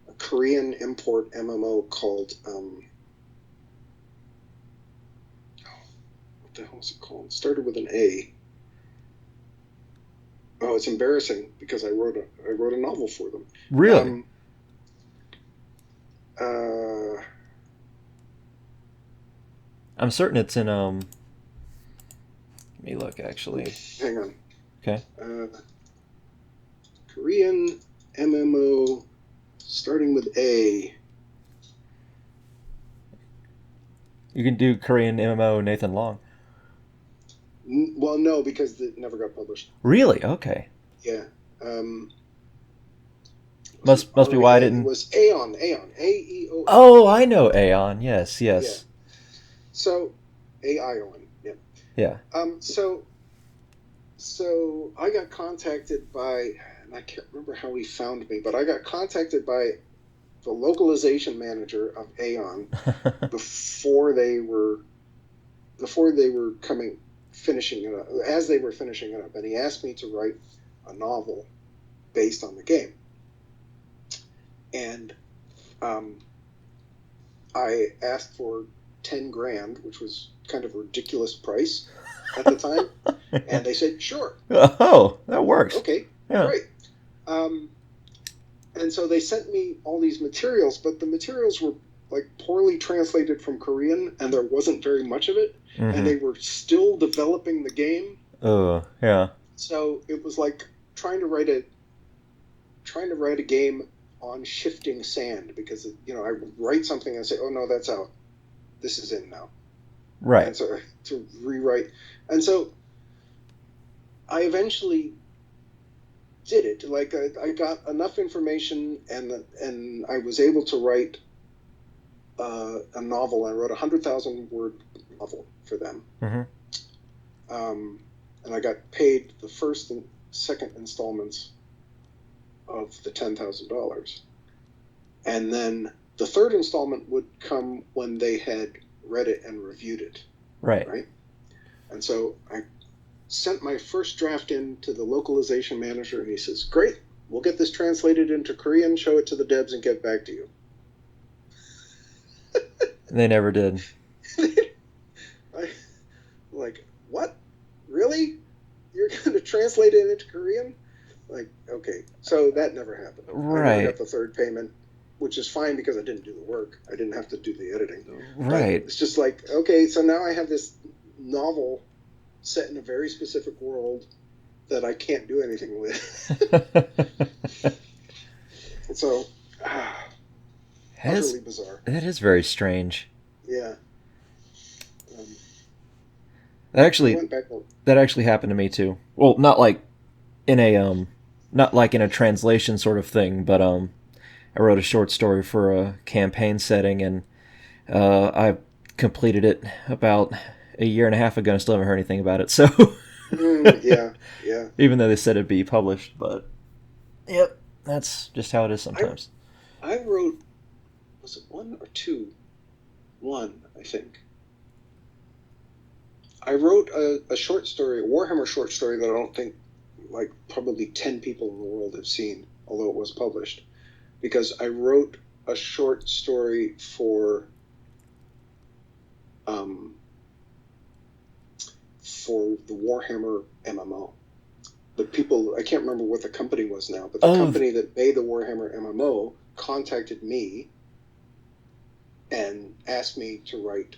a Korean import MMO called what the hell is it called? It started with an A. Oh, it's embarrassing because I wrote a novel for them. Really? I'm certain it's in Let me look actually. Hang on. Okay. Korean MMO starting with A. You can do Korean MMO Nathan Long. Well, no, because it never got published. Really? Okay. Yeah. Must be why I didn't. It was Aeon, A-E-O-N. Oh, I know Aeon. Yes. Yeah. So, A-I-O-N. Yeah. Yeah. So I got contacted by, and I can't remember how he found me, but I got contacted by the localization manager of Aeon before they were finishing it up, as they were finishing it up, and he asked me to write a novel based on the game. And I asked for $10,000, which was kind of a ridiculous price at the time, and they said sure. Oh, that works. Okay, yeah. Great. And so they sent me all these materials, but the materials were like poorly translated from Korean, and there wasn't very much of it, and they were still developing the game. Oh, yeah. So it was like trying to write a game on shifting sand, because I would write something and say, oh no, that's out, this is in now, right? And so to rewrite, and so I eventually did it. Like I got enough information, and I was able to write a novel. I wrote 100,000 word novel for them, and I got paid the first and second installments of the $10,000, and then the third installment would come when they had read it and reviewed it. Right. And so I sent my first draft in to the localization manager, and he says, great, we'll get this translated into Korean, show it to the devs, and get back to you. They never did. Like, what? Really? You're going to translate it into Korean? Like, okay. So that never happened. Right. I never got the third payment, which is fine because I didn't do the work. I didn't have to do the editing. Right. But it's just like, okay, so now I have this novel set in a very specific world that I can't do anything with. So, utterly bizarre. That is very strange. Yeah. That actually happened to me too. Well, not like in a translation sort of thing, but I wrote a short story for a campaign setting, and I completed it about a year and a half ago and still haven't heard anything about it. So yeah. Even though they said it'd be published, but yep, that's just how it is sometimes. I wrote, was it one or two? One, I think. I wrote a short story, a Warhammer short story that I don't think like probably 10 people in the world have seen, although it was published, because I wrote a short story for for the Warhammer MMO. The people, I can't remember what the company was now, but the Oh. company that made the Warhammer MMO contacted me and asked me to write.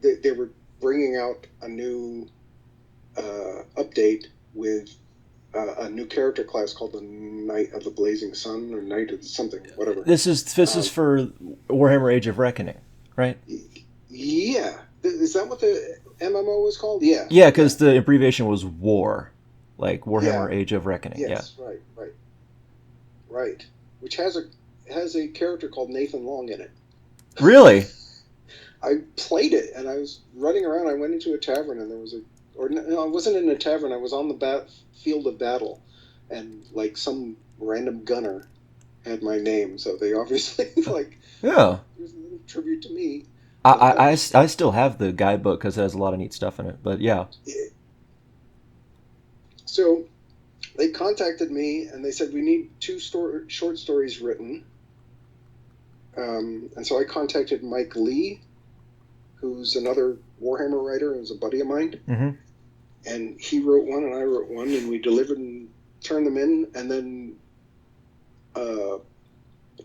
They were bringing out a new update with a new character class called the Knight of the Blazing Sun, or Knight of something, whatever. This is for Warhammer Age of Reckoning, right? Yeah. Is that what the MMO was called? Yeah. Yeah, because the abbreviation was WAR, like Warhammer Age of Reckoning. Yes, yeah. Right. Which has a character called Nathan Long in it. Really? I played it, and I was running around. I went into a tavern, and there was no, I wasn't in a tavern. I was on the field of battle, and like some random gunner had my name, so they obviously like. Yeah. There's a little tribute to me. I still have the guidebook because it has a lot of neat stuff in it. But yeah. So they contacted me, and they said, we need 2 short stories written. And so I contacted Mike Lee, who's another Warhammer writer, who's a buddy of mine. Mm-hmm. And he wrote one, and I wrote one, and we delivered and turned them in. And then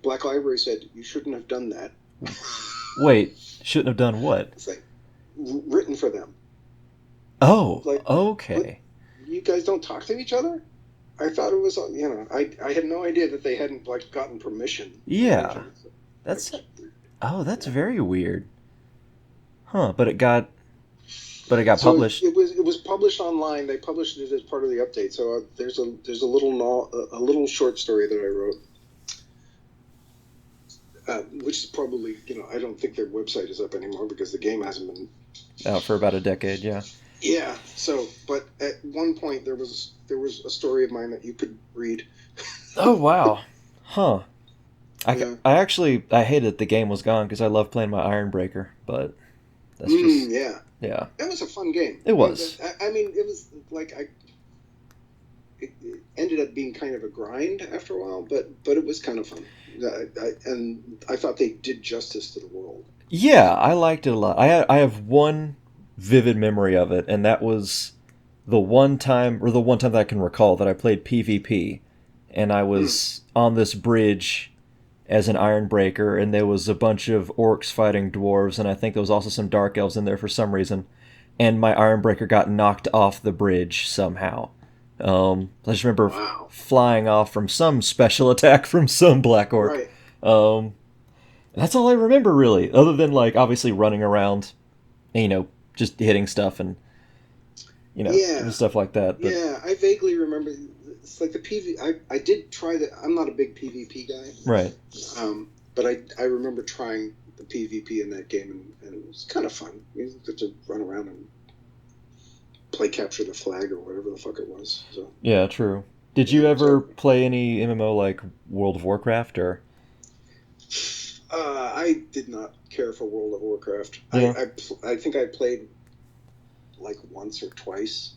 Black Library said, you shouldn't have done that. Wait, shouldn't have done what? It's like written for them. Oh, like, okay. You guys don't talk to each other? I thought it was, I had no idea that they hadn't like gotten permission. Yeah, that's very weird. Huh? But it got published. It was published online. They published it as part of the update. So there's a little short story that I wrote, which is probably I don't think their website is up anymore because the game hasn't been out for about a decade. Yeah. Yeah. So, but at one point there was a story of mine that you could read. Oh wow. Huh. Yeah. I actually hated that the game was gone because I love playing my Ironbreaker, but that's just yeah. It was a fun game. It was. I mean, it was like it ended up being kind of a grind after a while, but it was kind of fun. And I thought they did justice to the world. Yeah, I liked it a lot. I have one vivid memory of it, and that was the one time that I can recall that I played PvP, and I was on this bridge as an Ironbreaker, and there was a bunch of orcs fighting dwarves, and I think there was also some dark elves in there for some reason, and my Ironbreaker got knocked off the bridge somehow. I just remember flying off from some special attack from some black orc. Right. That's all I remember, really, other than like obviously running around, and, just hitting stuff and and stuff like that. But, yeah, I vaguely remember. It's like the PvP. I did try that. I'm not a big PvP guy. Right. But I remember trying the PvP in that game, and it was kind of fun. You get to run around and play capture the flag or whatever the fuck it was. So. Yeah, true. Did you ever play any MMO like World of Warcraft or? I did not care for World of Warcraft. Yeah. I think I played like once or twice.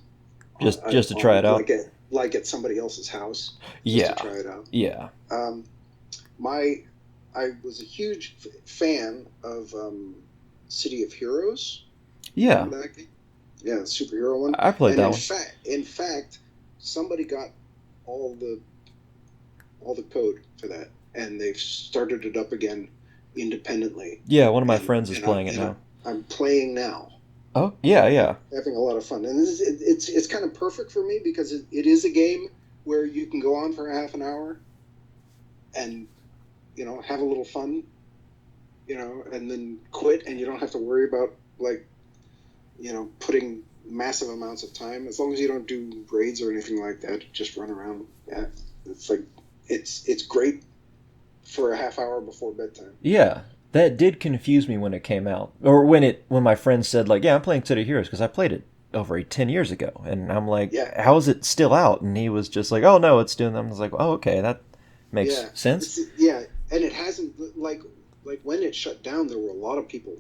Just to try it out. Like at somebody else's house. Yeah. To try it out. Yeah. I was a huge fan of City of Heroes. Yeah. Yeah, the superhero one. I played that one. In fact, somebody got all the code for that, and they've started it up again independently. Yeah, one of my friends is playing it now. I'm playing now. Oh, yeah. Having a lot of fun. And it's kind of perfect for me because it is a game where you can go on for a half an hour and, have a little fun, and then quit, and you don't have to worry about, like, putting massive amounts of time. As long as you don't do raids or anything like that, just run around. Yeah, it's like, it's great for a half hour before bedtime. Yeah. That did confuse me when it came out, or when my friend said like, "Yeah, I'm playing City of Heroes," because I played it over 10 years ago, and I'm like, "How is it still out?" And he was just like, "Oh no, it's doing them." I was like, "Oh, okay, that makes sense." And it hasn't like when it shut down, there were a lot of people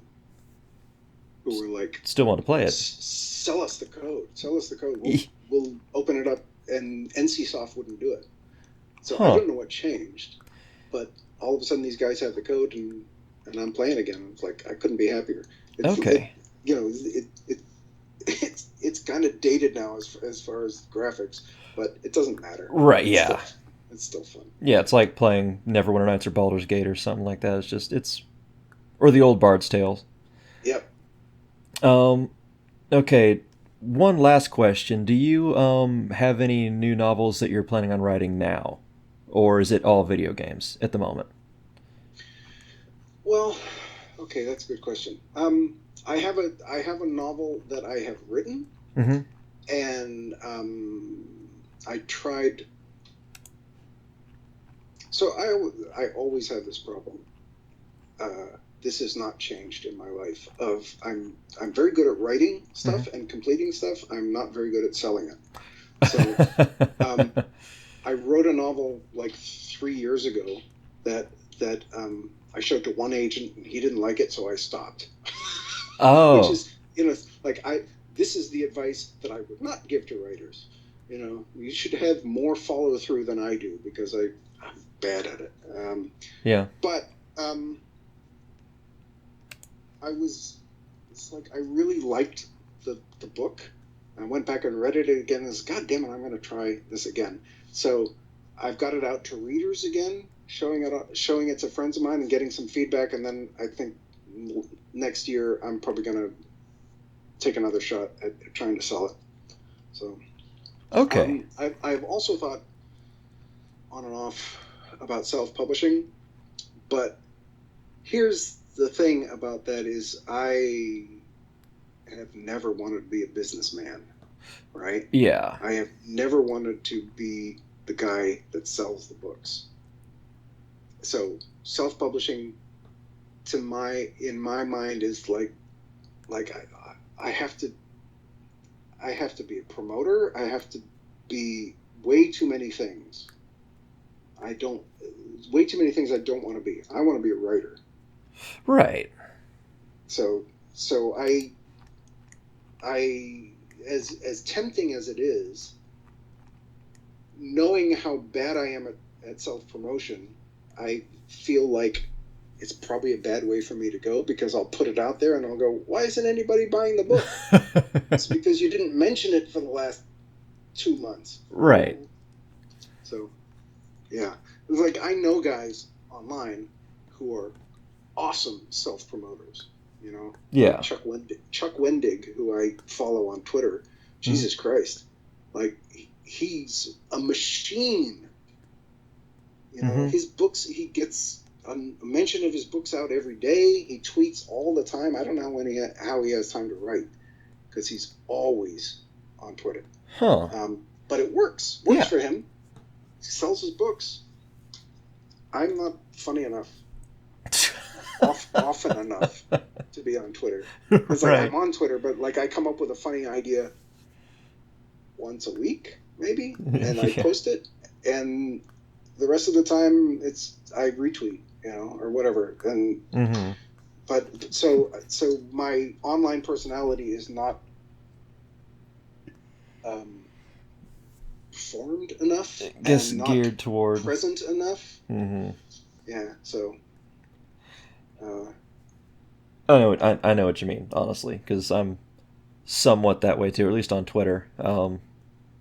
who were like, "Still want to play it? Sell us the code. We'll open it up." And NCSoft wouldn't do it, so I don't know what changed, but all of a sudden these guys have the code and I'm playing again. It's like I couldn't be happier. It it's kind of dated now as far as graphics, but it doesn't matter. Right, yeah. It's still fun. Yeah, it's like playing Neverwinter Nights or Baldur's Gate or something like that. Or the old Bard's Tales. Yep. Okay, one last question. Do you have any new novels that you're planning on writing now? Or is it all video games at the moment? Well, okay, that's a good question. I have a novel that I have written, Mm-hmm. and I tried. So I always have this problem. This has not changed in my life. I'm very good at writing stuff and completing stuff. I'm not very good at selling it. So I wrote a novel like 3 years ago that I showed to one agent and he didn't like it, so I stopped. Oh. Which is, like this is the advice that I would not give to writers. You should have more follow through than I do because I'm bad at it. Yeah. But I really liked the book. I went back and read it again and said, God damn it, I'm going to try this again. So I've got it out to readers again, showing it to friends of mine and getting some feedback. And then I think next year I'm probably going to take another shot at trying to sell it. So, okay. I've also thought on and off about self-publishing, but here's the thing about that is I have never wanted to be a businessman, right? Yeah. I have never wanted to be the guy that sells the books. So self-publishing in my mind is like I have to be a promoter. I have to be way too many things. Way too many things I don't want to be. I want to be a writer. Right. So I as tempting as it is, knowing how bad I am at self-promotion, I feel like it's probably a bad way for me to go because I'll put it out there and I'll go, why isn't anybody buying the book? It's because you didn't mention it for the last 2 months. Right. So, yeah. It's like I know guys online who are awesome self-promoters, Yeah. Chuck Wendig, who I follow on Twitter. Jesus Christ. Like, he's a machine. His books, he gets a mention of his books out every day. He tweets all the time. I don't know how he has time to write because he's always on Twitter. Huh. But it works. For him. He sells his books. I'm not funny enough, often enough to be on Twitter. It's like I'm on Twitter, but like I come up with a funny idea once a week, maybe, and I post it, and the rest of the time I retweet, or whatever. And but so my online personality is not formed enough. I guess and not geared toward present enough. Mm-hmm. Yeah. So. I know what you mean, honestly, because I'm somewhat that way too, or at least on Twitter. I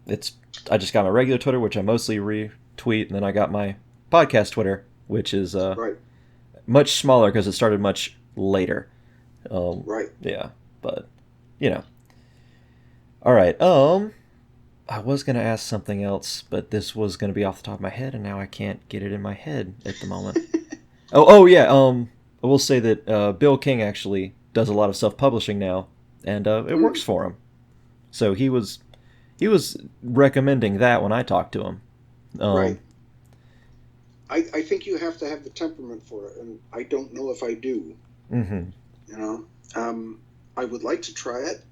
just got my regular Twitter, which I mostly retweet, and then I got my podcast Twitter, which is much smaller because it started much later. Right. Yeah, but All right. I was gonna ask something else, but this was gonna be off the top of my head, and now I can't get it in my head at the moment. Oh yeah. I will say that Bill King actually does a lot of self-publishing now, and it works for him. So he was recommending that when I talked to him. Right. I think you have to have the temperament for it, and I don't know if I do. Mm-hmm. I would like to try it.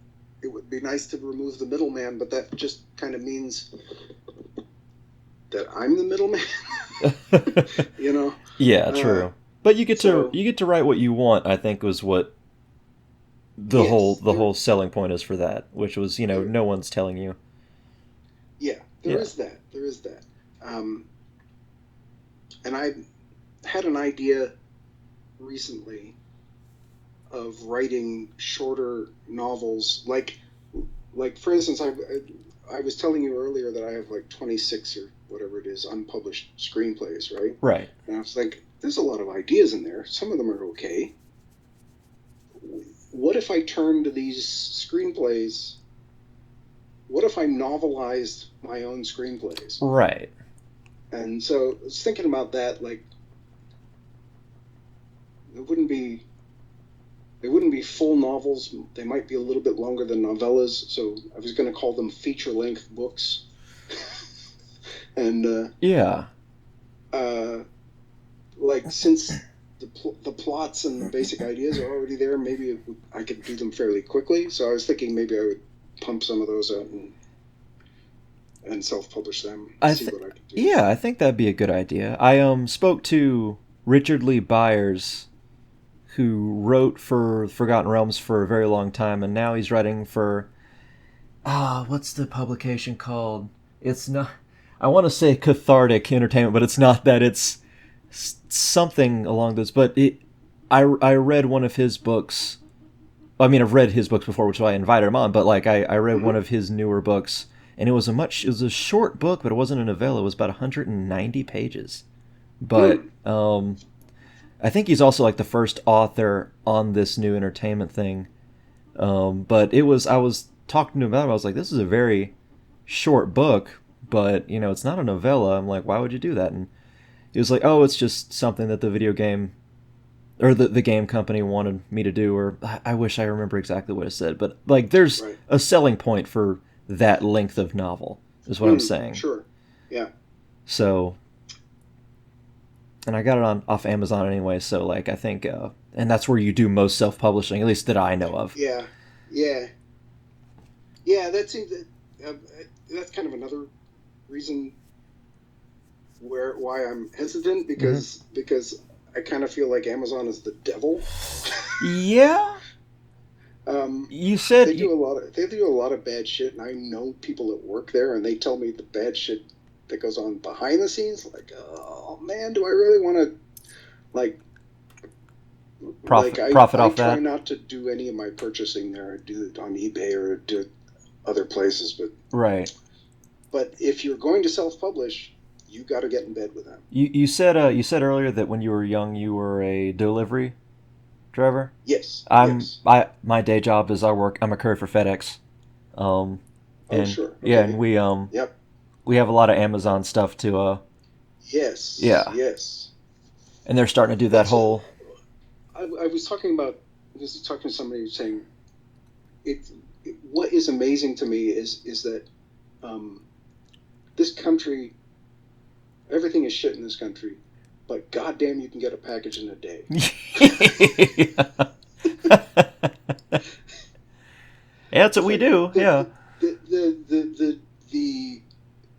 It would be nice to remove the middleman, but that just kind of means that I'm the middleman. Yeah, true. But you get to write what you want. I think was what the whole selling point is for that, which was no one's telling you. Yeah, there is that. And I had an idea recently of writing shorter novels, like like for instance, I was telling you earlier that I have like 26 or whatever it is unpublished screenplays, right? Right. And I was like, there's a lot of ideas in there. Some of them are okay. What if I turned these screenplays? What if I novelized my own screenplays? Right. And so I was thinking about that, like, it wouldn't be they wouldn't be full novels. They might be a little bit longer than novellas. So I was going to call them feature-length books. And Yeah. like since the plots and the basic ideas are already there, maybe I could do them fairly quickly. So I was thinking maybe I would pump some of those out and self-publish them. See what I could do. Yeah, I think that'd be a good idea. I spoke to Richard Lee Byers, who wrote for Forgotten Realms for a very long time, and now he's writing for what's the publication called? It's not, I want to say Cathartic Entertainment, but it's not that. It's something along those. But I read one of his books. I mean, I've read his books before, which is why I invited him on. But like, I read one of his newer books, and it was a short book, but it wasn't a novella. It was about 190 pages. But I think he's also like the first author on this new entertainment thing. But I was talking to him about it. I was like, this is a very short book, but it's not a novella. I'm like, why would you do that? And he was like, oh, it's just something that the video game or the game company wanted me to do. Or I wish I remember exactly what it said, but like there's a selling point for that length of novel is what I'm saying. Sure. Yeah. So, and I got it off Amazon anyway, so like I think, and that's where you do most self-publishing, at least that I know of. Yeah. That's kind of another reason why I'm hesitant because I kind of feel like Amazon is the devil. Yeah. You said they do a lot of bad shit, and I know people that work there, and they tell me the bad shit that goes on behind the scenes. Like, oh man, do I really want to profit off that? I try not to do any of my purchasing there. I do it on eBay or do it other places, but right. But if you're going to self-publish, you got to get in bed with them. You said earlier that when you were young, you were a delivery driver. Yes. My day job is I'm a courier for FedEx. Sure. Okay. Yeah, and we we have a lot of Amazon stuff to Yes. Yeah. Yes. And they're starting to do that whole. I was talking to somebody saying, what is amazing to me is that this country, everything is shit in this country, but goddamn, you can get a package in a day. Yeah, that's what we do. Yeah. The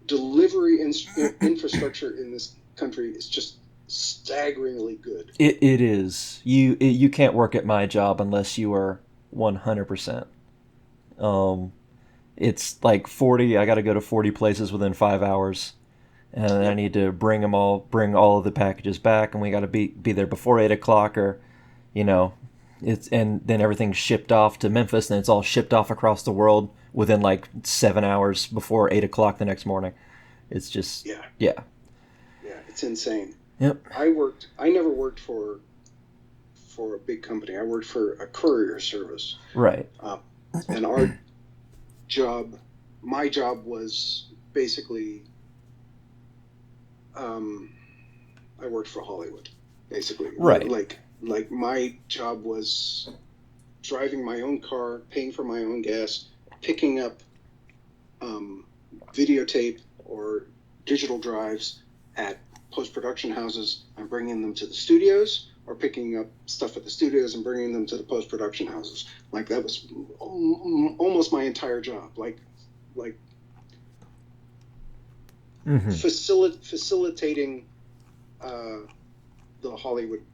delivery infrastructure in this country is just staggeringly good. It is. You can't work at my job unless you are 100%. It's like 40. I got to go to 40 places within 5 hours, and I need to bring all of the packages back, and we got to be there before 8 o'clock, or and then everything's shipped off to Memphis, and it's all shipped off across the world within like 7 hours before 8 o'clock the next morning. It's just yeah, it's insane. Yep. I never worked for a big company. I worked for a courier service. Right. And my job was basically, I worked for Hollywood, basically. Right. Like my job was driving my own car, paying for my own gas, picking up videotape or digital drives at post-production houses and bringing them to the studios, or picking up stuff at the studios and bringing them to the post-production houses. Like that was almost my entire job. Like facilitating the Hollywood,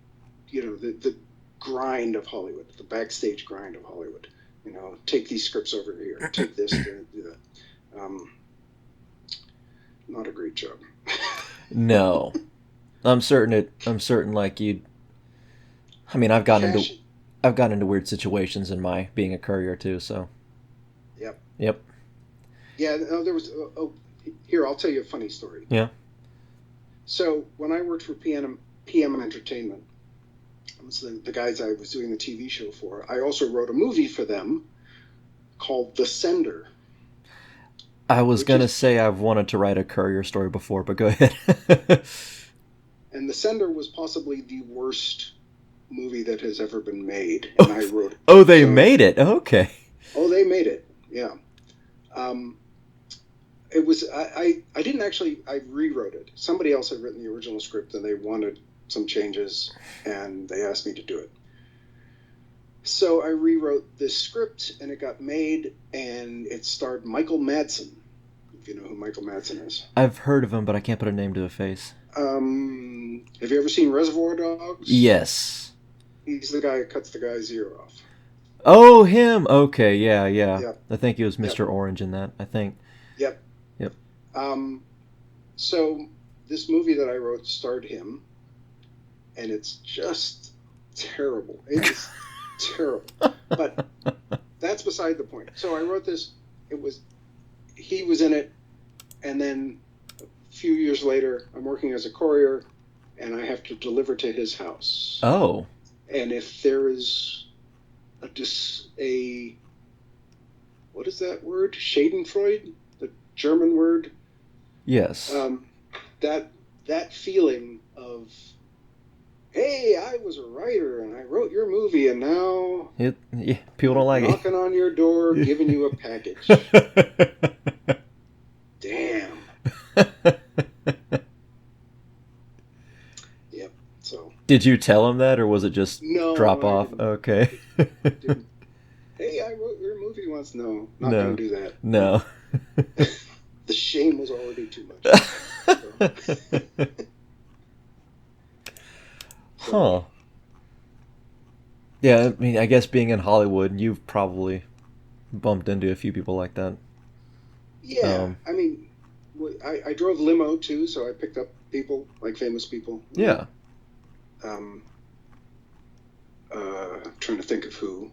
the grind of Hollywood, the backstage grind of Hollywood. Take these scripts over here, take this, do that. Not a great job. No, I'm certain like you'd. I mean, I've gotten into weird situations in my being a courier too. So. Yep. Yep. Yeah. No, there was. Here, I'll tell you a funny story. Yeah. So when I worked for PM Entertainment, it was the guys I was doing the TV show for. I also wrote a movie for them called The Sender. I was going to say I've wanted to write a courier story before, but go ahead. And The Sender was possibly the worst movie that has ever been made. And I wrote it. Oh, they made it. Okay. Oh, they made it. Yeah. It was, I didn't actually, I rewrote it. Somebody else had written the original script and they wanted some changes and they asked me to do it. So I rewrote this script and it got made and it starred Michael Madsen. If you know who Michael Madsen is. I've heard of him, but I can't put a name to a face. Have you ever seen Reservoir Dogs? Yes. He's the guy who cuts the guy's ear off. Oh, him. Okay, yeah. Yep. I think he was Mr. Orange in that, I think. Yep. So this movie that I wrote starred him, and it's just terrible. It's terrible. But that's beside the point. So I wrote this. He was in it, and then a few years later, I'm working as a courier, and I have to deliver to his house. Oh. And if there is what is that word? Schadenfreude, the German word. Yes. That feeling of, hey, I was a writer and I wrote your movie, and now people don't like knocking on your door, giving you a package. Damn. Yep. So. Did you tell him that, or was it just drop off? Okay. Hey, I wrote your movie once. No, not gonna do that. No. The shame was already too much. Huh. Yeah, I mean, I guess being in Hollywood, you've probably bumped into a few people like that. Yeah, I mean, I drove limo too, so I picked up people, like famous people. Yeah. I'm trying to think of who.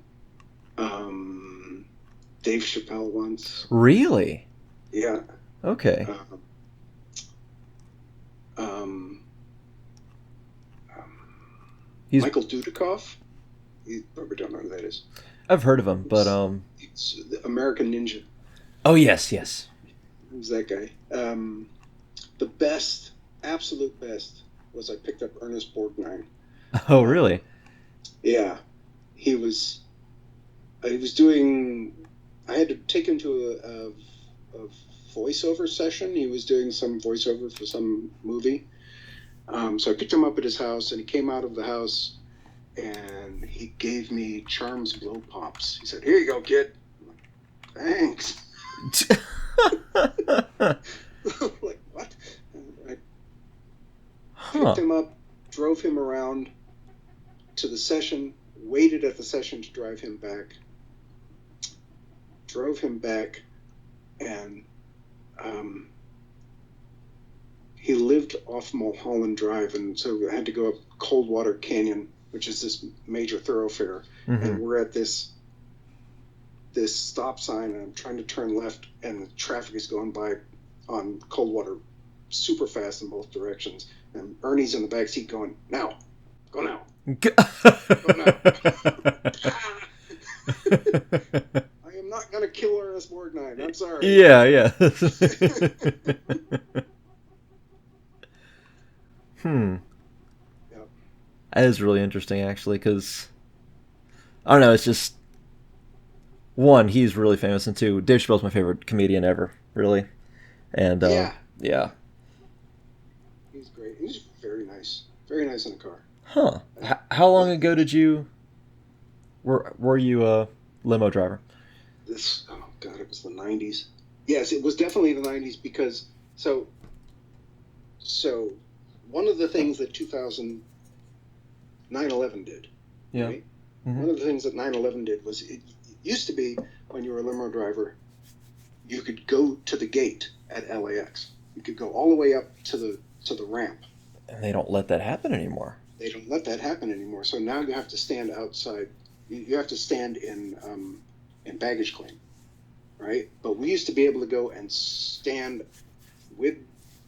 Dave Chappelle once. Really? Yeah. Okay. Michael Dudikoff. You probably don't know who that is. I've heard of him, but It's the American Ninja. Oh yes. Who's that guy? The best, absolute best, was I picked up Ernest Borgnine. Oh really? Yeah, he was doing. I had to take him to a voiceover session. He was doing some voiceover for some movie. So I picked him up at his house, and he came out of the house, and he gave me Charms Blow Pops. He said, "Here you go, kid." I'm like, thanks. Like, what? I picked him up, drove him around to the session, waited at the session to drive him back. Drove him back, and he lived off Mulholland Drive, and so I had to go up Coldwater Canyon, which is this major thoroughfare, and we're at this stop sign, and I'm trying to turn left, and the traffic is going by on Coldwater super fast in both directions, and Ernie's in the back seat going, "Now, go now, go now." I am not gonna kill Ernest Borgnine. I'm sorry. Yeah. Yep. That is really interesting, actually, because I don't know. It's just one, he's really famous, and two, Dave Chappelle's my favorite comedian ever, really. And yeah, he's great. He's very nice in the car. Huh? How long ago were you a limo driver? Oh God, it was the 90s. Yes, it was definitely the 90s because so one of the things that 9/11 did. Yeah. Right? One of the things that 9/11 did was it used to be when you were a limo driver, you could go to the gate at LAX. You could go all the way up to the ramp. And they don't let that happen anymore. They don't let that happen anymore. So now you have to stand outside. You have to stand in baggage claim. right? But we used to be able to go and stand with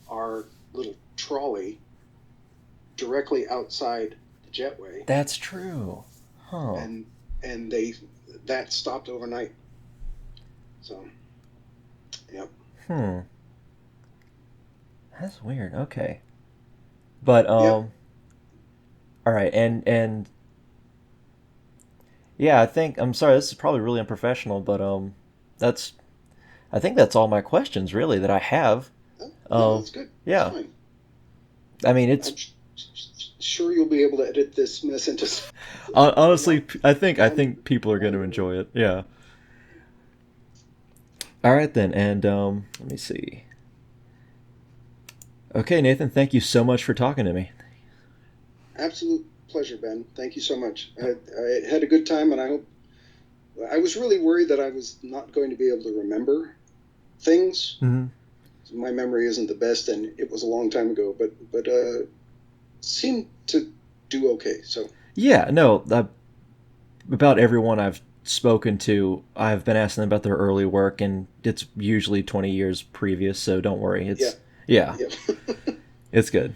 our little trolley directly outside the jetway. That's true. Huh. And that stopped overnight. So, yep. That's weird. Okay. But Yep. all right, and yeah, I think I'm sorry. This is probably really unprofessional, but that's I think that's all my questions really that I have. No, Um, that's good. That's yeah. fine. I mean, it's I'm sure you'll be able to edit this mess into honestly, I long, think people are going to longer enjoy version. it. Yeah. All right then, and let me see. Okay, Nathan, thank you so much for talking to me. Absolute pleasure, Ben. Thank you so much. I had a good time, and I was really worried that I was not going to be able to remember things. Hmm. My memory isn't the best, and it was a long time ago, but seemed to do okay. So Yeah, no, about everyone I've spoken to, I've been asking them about their early work, and it's usually 20 years previous. So don't worry. yeah, Yeah, yeah. it's good.